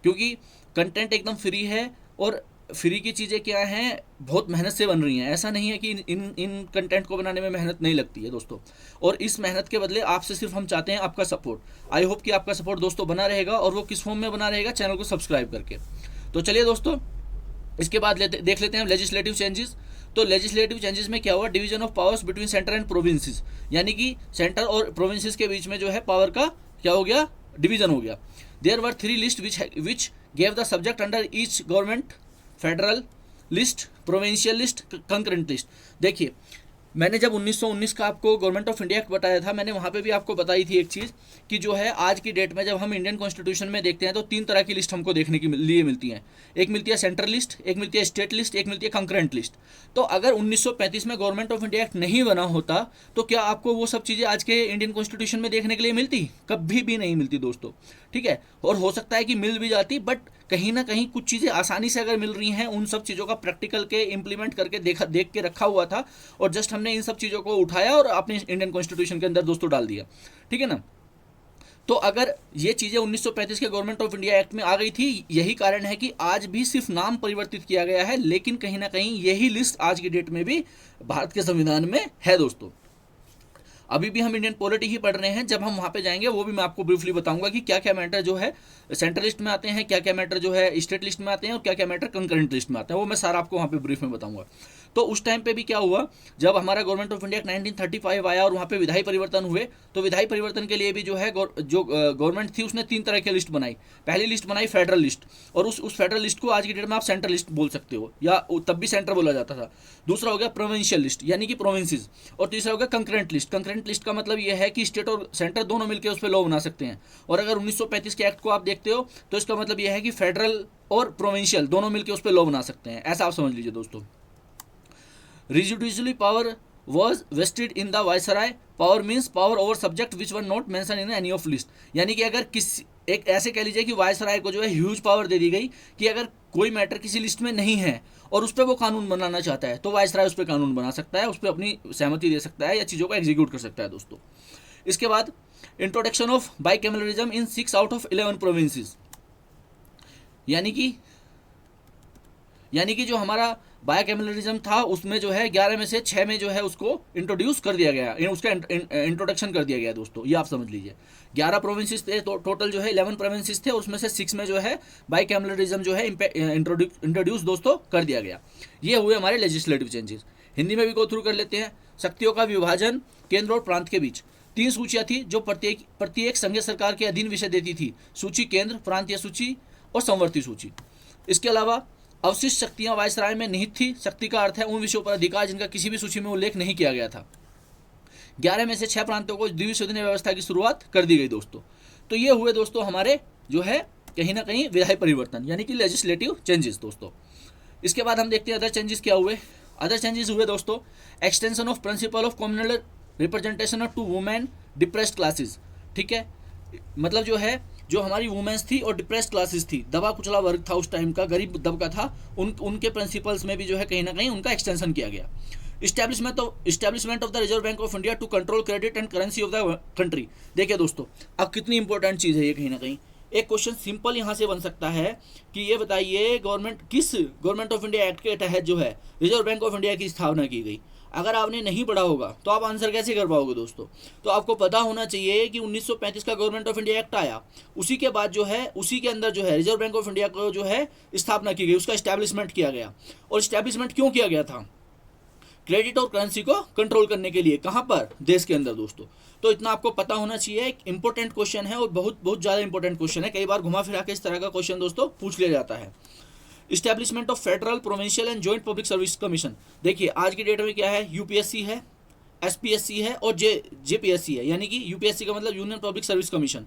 क्योंकि कंटेंट एकदम फ्री है। और फ्री की चीज़ें क्या हैं, बहुत मेहनत से बन रही हैं। ऐसा नहीं है कि इन कंटेंट को बनाने में मेहनत नहीं लगती है दोस्तों। और इस मेहनत के बदले आपसे सिर्फ हम चाहते हैं आपका सपोर्ट। आई होप कि आपका सपोर्ट दोस्तों बना रहेगा, और वो किस फॉर्म में बना रहेगा, चैनल को सब्सक्राइब करके। तो चलिए दोस्तों, इसके बाद देख लेते हैं लेजिस्लेटिव चेंजेस। तो लेजिस्लेटिव चेंजेस में क्या हुआ, division of powers between centre and provinces, यानी कि सेंटर और प्रोविंसेस के बीच में जो है पावर का क्या हो गया, डिवीजन हो गया। There were 3 list which gave the subject under each government, federal list, provincial list, concurrent list. देखिए, मैंने जब 1919 का आपको गवर्नमेंट ऑफ इंडिया एक्ट बताया था, मैंने वहाँ पे भी आपको बताई थी एक चीज़ कि जो है आज की डेट में जब हम इंडियन कॉन्स्टिट्यूशन में देखते हैं तो 3 तरह की लिस्ट हमको देखने के लिए मिलती हैं। एक मिलती है सेंट्रल लिस्ट, एक मिलती है स्टेट लिस्ट, एक मिलती है कंकरेंट लिस्ट। तो अगर 1935 में गवर्नमेंट ऑफ इंडिया एक्ट नहीं बना होता तो क्या आपको वो सब चीज़ें आज के इंडियन कॉन्स्टिट्यूशन में देखने के लिए मिलती? कभी भी नहीं मिलती दोस्तों, ठीक है। और हो सकता है कि मिल भी जाती, बट कहीं ना कहीं कुछ चीज़ें आसानी से अगर मिल रही हैं, उन सब चीज़ों का प्रैक्टिकल के इम्प्लीमेंट करके देख के रखा हुआ था और जस्ट हमने इन सब चीज़ों को उठाया और अपने इंडियन कॉन्स्टिट्यूशन के अंदर दोस्तों डाल दिया, ठीक है ना। तो अगर ये चीज़ें 1935 के गवर्नमेंट ऑफ इंडिया एक्ट में आ गई थी, यही कारण है कि आज भी सिर्फ नाम परिवर्तित किया गया है, लेकिन कहीं ना कहीं यही लिस्ट आज की डेट में भी भारत के संविधान में है दोस्तों। अभी भी हम इंडियन पॉलिटी ही पढ़ रहे हैं, जब हम वहाँ पे जाएंगे वो भी मैं आपको ब्रीफली बताऊंगा कि क्या क्या मैटर जो है सेंट्रल लिस्ट में आते हैं, क्या क्या मैटर जो है स्टेट लिस्ट में आते हैं और क्या क्या मैटर कंकरेंट लिस्ट में आते हैं, वो मैं सारा आपको वहाँ पे ब्रीफ में बताऊंगा। तो उस टाइम पे भी क्या हुआ, जब हमारा गवर्नमेंट ऑफ इंडिया 1935 आया और वहाँ पे विधायी परिवर्तन हुए, तो विधायी परिवर्तन के लिए भी जो है जो गवर्नमेंट थी उसने 3 तरह की लिस्ट बनाई। पहली लिस्ट बनाई फेडरल लिस्ट, और उस फेडरल लिस्ट को आज की डेट में आप सेंट्रल लिस्ट बोल सकते हो, या तब भी सेंटर बोला जाता था। दूसरा हो गया प्रोविंशियल लिस्ट, यानी कि प्रोविंसेस, और तीसरा हो गया कंकरेंट लिस्ट। कंकरेंट लिस्ट का मतलब ये है कि स्टेट और सेंटर दोनों मिलकर उस पर लॉ बना सकते हैं। और अगर 1935 के एक्ट को आप देखते हो तो इसका मतलब यह है कि फेडरल और प्रोविंशियल दोनों मिलकर उस पर लॉ बना सकते हैं, ऐसा आप समझ लीजिए दोस्तों। Residuary power was vested in the viceroy. Power means power over subject which were not mentioned in any of list. यानी कि अगर किसी एक ऐसे कह लीजिए कि वायसराय को जो है ह्यूज पावर दे दी गई कि अगर कोई मैटर किसी लिस्ट में नहीं है और उस पर वो कानून बनाना चाहता है तो वायसराय उस पर कानून बना सकता है, उस पर अपनी सहमति दे सकता है या चीज़ों को एग्जीक्यूट कर सकता है दोस्तों। इसके बाद introduction of bicameralism in 6 out of 11 provinces, यानी कि जो हमारा बायकैमरलिज्म था उसमें जो है 11 में से 6 में जो है उसको इंट्रोड्यूस कर दिया गया, उसका इंट्रोडक्शन कर दिया गया दोस्तों, ये आप समझ लीजिए। 11 प्रोविंसेस थे तो टोटल जो है 11 प्रोविंसेस थे, उसमें से 6 में जो है बायकैमरलिज्म जो है इंट्रोड्यूस दोस्तों कर दिया गया। ये हुए हमारे लेजिस्लेटिव चेंजेस। हिंदी में भी गो थ्रू कर लेते हैं। शक्तियों का विभाजन केंद्र और प्रांत के बीच। 3 सूचियाँ थी जो प्रत्येक संघीय सरकार के अधीन विषय देती थी, सूची केंद्र, प्रांतीय सूची और संवर्ती सूची। इसके अलावा अवशिष्ट शक्तियां वायसराय में निहित थी। शक्ति का अर्थ है उन विषयों पर अधिकार जिनका किसी भी सूची में उल्लेख नहीं किया गया था। 11 में से 6 प्रांतों को द्विसदनीय व्यवस्था की शुरुआत कर दी गई दोस्तों। तो ये हुए दोस्तों हमारे जो है कहीं ना कहीं विधायी परिवर्तन, यानी कि लेजिस्लेटिव चेंजेस दोस्तों। इसके बाद हम देखते हैं अदर चेंजेस क्या हुए। अदर चेंजेस हुए दोस्तों extension of principle of communal representation to women depressed classes, ठीक है। मतलब जो है जो हमारी वुमेन्स थी और डिप्रेस्ड क्लासेस थी, दबा कुचला वर्ग था उस टाइम का, गरीब दबका था, उनके प्रिंसिपल्स में भी जो है कहीं ना कहीं उनका एक्सटेंशन किया गया। Establishment of the Reserve Bank of India to control credit and currency of the country. देखिए दोस्तों अब कितनी इंपॉर्टेंट चीज़ है ये, कहीं ना कहीं एक क्वेश्चन सिंपल यहाँ से बन सकता है कि ये बताइए गवर्नमेंट ऑफ इंडिया एक्ट के तहत जो है रिजर्व बैंक ऑफ इंडिया की स्थापना की गई। अगर आपने नहीं पढ़ा होगा तो आप आंसर कैसे कर पाओगे दोस्तों। तो आपको पता होना चाहिए कि 1935 का गवर्नमेंट ऑफ इंडिया एक्ट आया, उसी के बाद जो है उसी के अंदर जो है रिजर्व बैंक ऑफ इंडिया को जो है स्थापना की गई, उसका इस्टेब्लिशमेंट किया गया। और इस्टेब्लिशमेंट क्यों किया गया था? क्रेडिट और करेंसी को कंट्रोल करने के लिए। कहाँ पर? देश के अंदर दोस्तों। तो इतना आपको पता होना चाहिए। एक इंपॉर्टेंट क्वेश्चन है और बहुत बहुत ज़्यादा इंपॉर्टेंट क्वेश्चन है, कई बार घुमा फिरा के इस तरह का क्वेश्चन दोस्तों पूछ लिया जाता है। Establishment of federal, provincial and joint public service commission. देखिए आज की डेट में क्या है, यूपीएससी है, एसपीएससी है और जेपीएससी है। यानी कि यूपीएससी का मतलब union public service commission,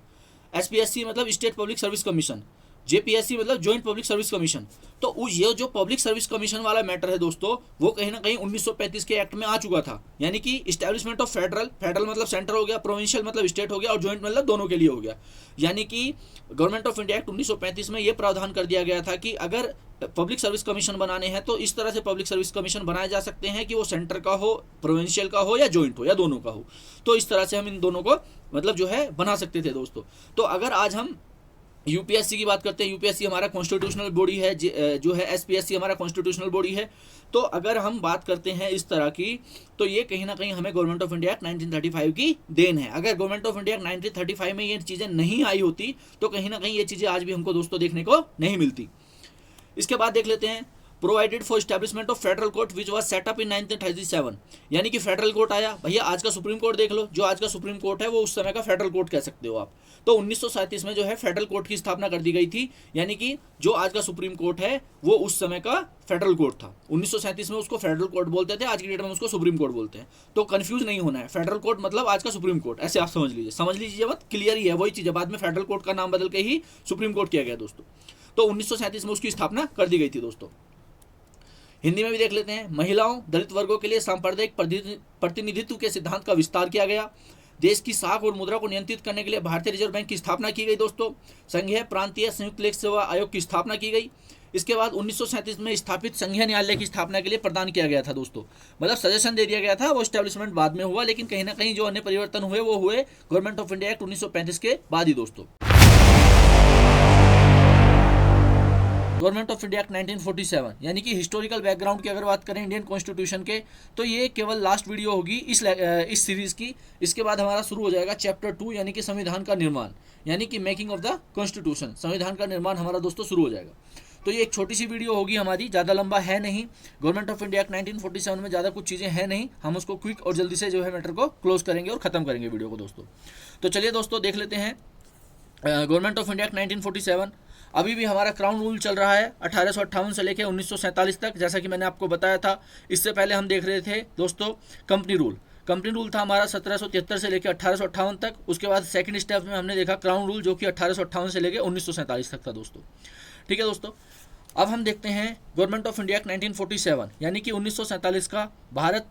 SPSC मतलब state public service commission, JPSC मतलब जॉइंट पब्लिक सर्विस कमीशन। तो ये जो पब्लिक सर्विस कमीशन वाला मैटर है दोस्तों वो कहीं ना कहीं 1935 के एक्ट में आ चुका था। यानी कि इस्टेब्लिशमेंट ऑफ फेडरल मतलब सेंटर हो गया, प्रोविंशियल मतलब स्टेट हो गया और जॉइंट मतलब दोनों के लिए हो गया। यानी कि गवर्नमेंट ऑफ इंडिया एक्ट 1935 में ये प्रावधान कर दिया गया था कि अगर पब्लिक सर्विस कमीशन बनाने हैं तो इस तरह से पब्लिक सर्विस कमीशन बनाए जा सकते हैं कि वो सेंटर का हो, प्रोविंशियल का हो या जॉइंट हो या दोनों का हो। तो इस तरह से हम इन दोनों को मतलब जो है बना सकते थे दोस्तों। तो अगर आज हम यूपीएससी की बात करते हैं, यूपीएससी हमारा कॉन्स्टिट्यूशनल बॉडी है, जो है एसपीएससी हमारा कॉन्स्टिट्यूशनल बॉडी है। तो अगर हम बात करते हैं इस तरह की तो ये कहीं ना कहीं हमें गवर्नमेंट ऑफ इंडिया एक्ट 1935 की देन है। अगर गवर्नमेंट ऑफ इंडिया एक्ट 1935 में ये चीज़ें नहीं आई होती तो कहीं ना कहीं ये चीज़ें आज भी हमको दोस्तों देखने को नहीं मिलती। इसके बाद देख लेते हैं provided for establishment of federal court which was set up in 1937। यानी कि फेडरल कोर्ट आया, भैया आज का सुप्रीम कोर्ट देख लो, जो आज का सुप्रीम कोर्ट है वो उस समय का फेडरल कोर्ट कह सकते हो आप। तो 1937 में जो है फेडरल कोर्ट की स्थापना कर दी गई थी, यानी कि जो आज का सुप्रीम कोर्ट है वो उस समय का फेडरल कोर्ट था। 1937 में उसको फेडरल कोर्ट बोलते थे, आज की डेट में उसको सुप्रीम कोर्ट बोलते हैं। तो कंफ्यूज नहीं होना है, फेडरल कोर्ट मतलब आज का सुप्रीम कोर्ट, ऐसे आप समझ लीजिए मत, क्लियर ही है, वही चीज़ है। बाद में फेडरल कोर्ट का नाम बदल के ही सुप्रीम कोर्ट किया गया दोस्तों। तो 1937 में उसकी स्थापना कर दी गई थी दोस्तों। हिंदी में भी देख लेते हैं। महिलाओं, दलित वर्गों के लिए सांप्रदायिक प्रतिनिधित्व के सिद्धांत का विस्तार किया गया। देश की साख और मुद्रा को नियंत्रित करने के लिए भारतीय रिजर्व बैंक की स्थापना की गई दोस्तों। संघीय प्रांतीय संयुक्त लेख सेवा आयोग की स्थापना की गई। इसके बाद 1937 में स्थापित संघीय न्यायालय की स्थापना के लिए प्रदान किया गया था दोस्तों, मतलब सजेशन दे दिया गया था। वो एस्टेब्लिशमेंट बाद में हुआ, लेकिन कहीं ना कहीं जो अन्य परिवर्तन हुए वो हुए गवर्नमेंट ऑफ इंडिया एक्ट 1935 के बाद ही दोस्तों। गवर्नमेंट ऑफ इंडिया एक्ट 1947, यानी कि हिस्टोरिकल बैकग्राउंड की अगर बात करें इंडियन कॉन्स्टिट्यूशन के, तो ये केवल लास्ट वीडियो होगी इस सीरीज की। इसके बाद हमारा शुरू हो जाएगा चैप्टर 2, यानी कि संविधान का निर्माण, यानी कि मेकिंग ऑफ द कॉन्स्टिट्यूशन। संविधान का निर्माण हमारा दोस्तों शुरू हो जाएगा। तो ये एक छोटी सी वीडियो होगी हमारी, ज़्यादा लंबा है नहीं। गवर्नमेंट ऑफ इंडिया एक्ट 1947 में ज़्यादा कुछ चीज़ें हैं नहीं, हम उसको क्विक और जल्दी से जो है मैटर को क्लोज करेंगे और ख़त्म करेंगे वीडियो को दोस्तों। तो चलिए दोस्तों देख लेते हैं गवर्नमेंट ऑफ इंडिया एक्ट 1947। अभी भी हमारा क्राउन रूल चल रहा है 1858 से लेकर 1947 तक, जैसा कि मैंने आपको बताया था। इससे पहले हम देख रहे थे दोस्तों कंपनी रूल। कंपनी रूल था हमारा 1773 से लेकर 1858 तक। उसके बाद सेकंड स्टेप में हमने देखा क्राउन रूल, जो कि 1858 से लेकर 1947 तक था दोस्तों। ठीक है दोस्तों, अब हम देखते हैं गवर्नमेंट ऑफ इंडिया एक्ट 1947, यानी कि 1947 का भारत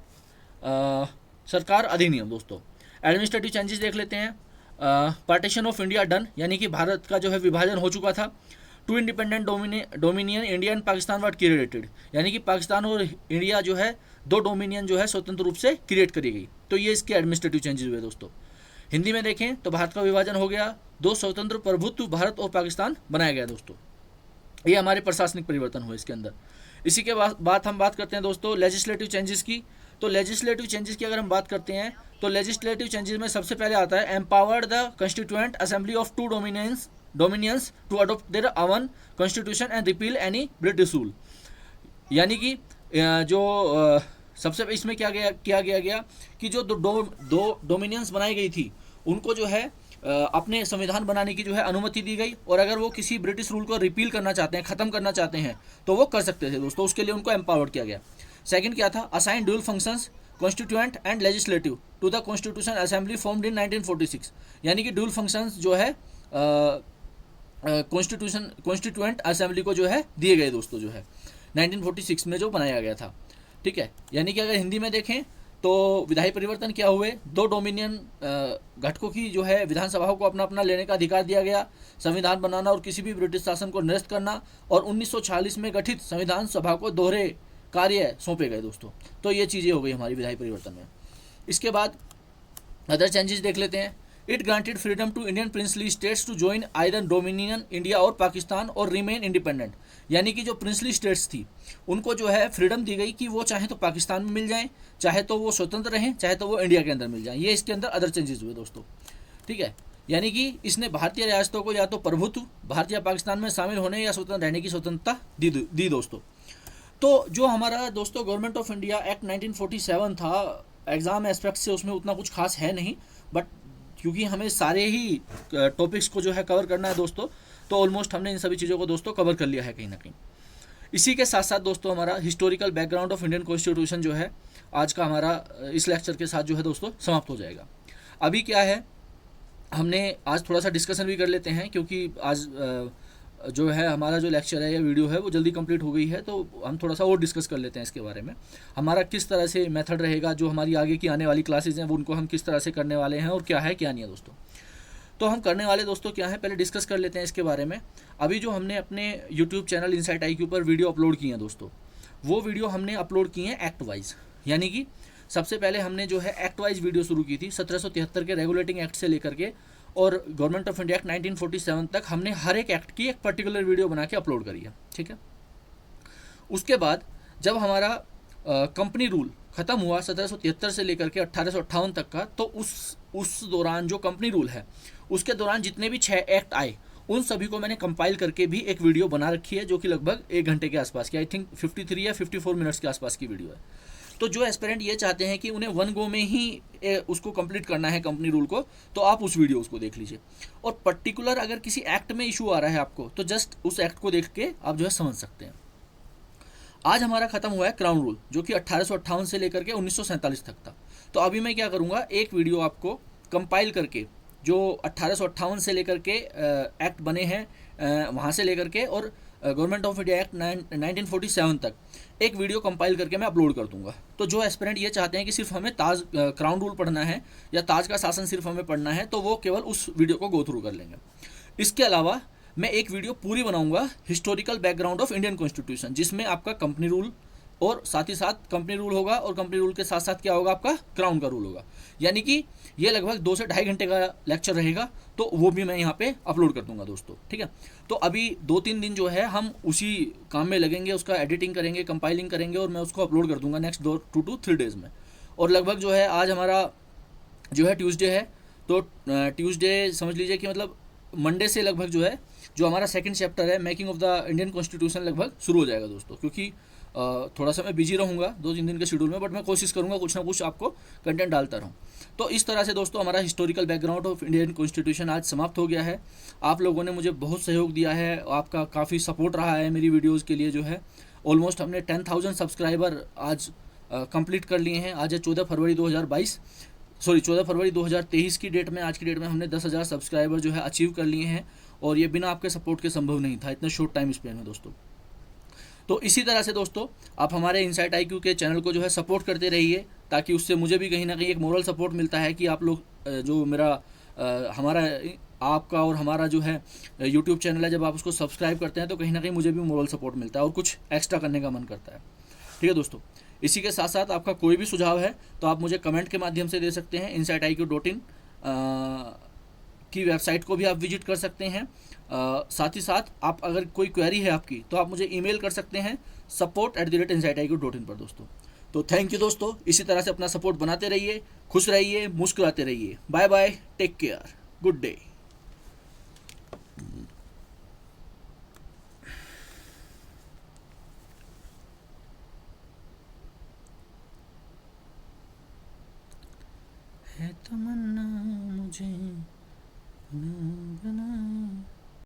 सरकार अधिनियम दोस्तों। एडमिनिस्ट्रेटिव चेंजेस देख लेते हैं। पार्टीशन ऑफ इंडिया डन, यानी कि भारत का जो है विभाजन हो चुका था। Two independent dominion India and Pakistan were created, यानी कि पाकिस्तान और इंडिया जो है दो डोमिनियन जो है स्वतंत्र रूप से क्रिएट करी गई। तो ये इसके एडमिनिस्ट्रेटिव चेंजेस हुए दोस्तों। हिंदी में देखें तो भारत का विभाजन हो गया, दो स्वतंत्र प्रभुत्व भारत और पाकिस्तान बनाया गया दोस्तों। ये हमारे प्रशासनिक परिवर्तन हुए इसके अंदर। इसी के बाद हम बात करते हैं दोस्तों लेजिस्लेटिव चेंजेस की। तो लेजिस्लेटिव चेंजेस की अगर हम बात करते हैं तो लेजिस्लेटिव चेंजेस में सबसे पहले आता है empowered the constituent assembly of two dominions to adopt their own constitution and repeal any British rule. यानी कि जो सबसे इसमें क्या किया गया कि जो दो डोमिनियंस बनाई गई थी उनको जो है अपने संविधान बनाने की जो है अनुमति दी गई, और अगर वो किसी ब्रिटिश रूल को रिपील करना चाहते हैं, ख़त्म करना चाहते हैं, तो वो कर सकते थे दोस्तों। उसके लिए उनको एम्पावर्ड किया गया। सेकंड क्या था, assign dual functions constituent and legislative to the constitution assembly formed in 1946, यानी कि ड्यूल फंक्शंस जो है कॉन्स्टिट्यूएंट असेंबली को जो है दिए गए दोस्तों, जो है 1946 में जो बनाया गया था। ठीक है, यानी कि अगर हिंदी में देखें तो विधायी परिवर्तन क्या हुए, दो डोमिनियन घटकों की जो है विधानसभाओं को अपना अपना लेने का अधिकार दिया गया, संविधान बनाना और किसी भी ब्रिटिश शासन को निरस्त करना, और 1946 में गठित संविधान सभा को दोहरे कार्य सौंपे गए दोस्तों। तो ये चीज़ें हो गई हमारी विधायी परिवर्तन में। इसके बाद अदर चेंजेस देख लेते हैं। It granted freedom to Indian princely states to join either dominion India or Pakistan और रिमेन इंडिपेंडेंट, यानी कि जो प्रिंसली स्टेट्स थी उनको जो है फ्रीडम दी गई कि वो चाहे तो पाकिस्तान में मिल जाएं, चाहे तो वो स्वतंत्र रहें, चाहे तो वो इंडिया के अंदर मिल जाएं। ये इसके अंदर अदर चेंजेस हुए दोस्तों। ठीक है, यानी कि इसने भारतीय रियासतों को या तो प्रभुत्व भारतीय पाकिस्तान में शामिल होने या स्वतंत्र रहने की स्वतंत्रता दी दोस्तों। तो जो हमारा दोस्तों गवर्नमेंट ऑफ इंडिया एक्ट 1947 था, एग्ज़ाम एस्पेक्ट से उसमें उतना कुछ खास है नहीं, बट क्योंकि हमें सारे ही टॉपिक्स को जो है कवर करना है दोस्तों, तो ऑलमोस्ट हमने इन सभी चीज़ों को दोस्तों कवर कर लिया है कहीं ना कहीं। इसी के साथ साथ दोस्तों हमारा historical background of Indian constitution जो है आज का हमारा इस लेक्चर के साथ जो है दोस्तों समाप्त हो जाएगा। अभी क्या है, हमने आज थोड़ा सा डिस्कशन भी कर लेते हैं, क्योंकि आज जो है हमारा जो लेक्चर है या वीडियो है वो जल्दी कंप्लीट हो गई है, तो हम थोड़ा सा और डिस्कस कर लेते हैं इसके बारे में। हमारा किस तरह से मेथड रहेगा, जो हमारी आगे की आने वाली क्लासेज हैं वो उनको हम किस तरह से करने वाले हैं, और क्या है क्या नहीं है दोस्तों। तो हम करने वाले दोस्तों क्या है, पहले डिस्कस कर लेते हैं इसके बारे में। अभी जो हमने अपने यूट्यूब चैनल इनसाइट IQ पर वीडियो अपलोड किए हैं दोस्तों, वो वीडियो हमने अपलोड किए हैं एक्ट वाइज। यानी कि सबसे पहले हमने जो है एक्ट वाइज वीडियो शुरू की थी 1773 के रेगुलेटिंग एक्ट से लेकर के और गवर्नमेंट ऑफ इंडिया एक्ट 1947 तक हमने हर एक एक्ट की एक पर्टिकुलर वीडियो बना के अपलोड करी है। ठीक है, उसके बाद जब हमारा कंपनी रूल ख़त्म हुआ 1773 से लेकर के 1858 तक का, तो उस दौरान जो कंपनी रूल है उसके दौरान जितने भी 6 एक्ट आए उन सभी को मैंने कंपाइल करके भी एक वीडियो बना रखी है, जो कि लगभग 1 घंटे के आसपास की, आई थिंक 53 या 54 मिनट्स के आसपास की वीडियो है। तो जो एस्पिरेंट ये चाहते हैं कि उन्हें वन गो में ही उसको कंप्लीट करना है कंपनी रूल को, तो आप उस वीडियो उसको देख लीजिए। और पर्टिकुलर अगर किसी एक्ट में इशू आ रहा है आपको, तो जस्ट उस एक्ट को देख के आप जो है समझ सकते हैं। आज हमारा खत्म हुआ है क्राउन रूल, जो कि 1858 से लेकर के 1947 तक था। तो अभी मैं क्या करूँगा, एक वीडियो आपको कंपाइल करके जो 1858 से लेकर के एक्ट बने हैं वहाँ से लेकर के, और गवर्नमेंट ऑफ इंडिया एक्ट 1947 तक एक वीडियो कंपाइल करके मैं अपलोड कर दूंगा। तो जो एस्पिरेंट ये चाहते हैं कि सिर्फ हमें ताज क्राउन रूल पढ़ना है या ताज का शासन सिर्फ हमें पढ़ना है, तो वो केवल उस वीडियो को गो थ्रू कर लेंगे। इसके अलावा मैं एक वीडियो पूरी बनाऊंगा historical background of Indian constitution, जिसमें आपका कंपनी रूल और साथ ही साथ कंपनी रूल होगा, और कंपनी रूल के साथ साथ क्या होगा, आपका क्राउन का रूल होगा। यानी कि ये लगभग 2 से 2.5 घंटे का लेक्चर रहेगा, तो वो भी मैं यहाँ पे अपलोड कर दूंगा दोस्तों, ठीक है। तो अभी 2-3 दिन जो है हम उसी काम में लगेंगे, उसका एडिटिंग करेंगे, कंपाइलिंग करेंगे, और मैं उसको अपलोड कर दूंगा नेक्स्ट 2 to 3 डेज़ में। और लगभग जो है आज हमारा जो है ट्यूसडे है, तो ट्यूसडे समझ लीजिए कि मतलब मंडे से लगभग जो है जो हमारा सेकंड चैप्टर है making of the Indian constitution लगभग शुरू हो जाएगा दोस्तों। क्योंकि थोड़ा सा मैं बिजी रहूँगा 2-3 दिन के शेड्यूल में, बट मैं कोशिश करूँगा कुछ ना कुछ आपको कंटेंट डालता रहूँ। तो इस तरह से दोस्तों हमारा historical background of Indian constitution आज समाप्त हो गया है। आप लोगों ने मुझे बहुत सहयोग दिया है, आपका काफ़ी सपोर्ट रहा है मेरी वीडियोज़ के लिए। जो है ऑलमोस्ट हमने 10,000 सब्सक्राइबर आज कंप्लीट कर लिए हैं। आज है 14 फरवरी 2023 की डेट में, आज की डेट में हमने 10,000 सब्सक्राइबर जो है अचीव कर लिए हैं, और ये बिना आपके सपोर्ट के संभव नहीं था इतने शॉर्ट टाइम स्पेन में दोस्तों। तो इसी तरह से दोस्तों आप हमारे इनसाइट IQ के चैनल को जो है सपोर्ट करते रहिए, ताकि उससे मुझे भी कहीं ना कहीं एक मोरल सपोर्ट मिलता है कि आप लोग जो मेरा हमारा आपका और हमारा जो है यूट्यूब चैनल है, जब आप उसको सब्सक्राइब करते हैं तो कहीं ना कहीं मुझे भी मोरल सपोर्ट मिलता है और कुछ एक्स्ट्रा करने का मन करता है। ठीक है दोस्तों, इसी के साथ साथ आपका कोई भी सुझाव है तो आप मुझे कमेंट के माध्यम से दे सकते हैं। insightIQ.in की वेबसाइट को भी आप विजिट कर सकते हैं। साथ ही साथ आप अगर कोई क्वेरी है आपकी तो आप मुझे ईमेल कर सकते हैं support@insightIQ.in पर दोस्तों। तो थैंक यू दोस्तों, इसी तरह से अपना सपोर्ट बनाते रहिए, खुश रहिए, मुस्कुराते रहिए। Bye bye, take care, good day. है तमन्ना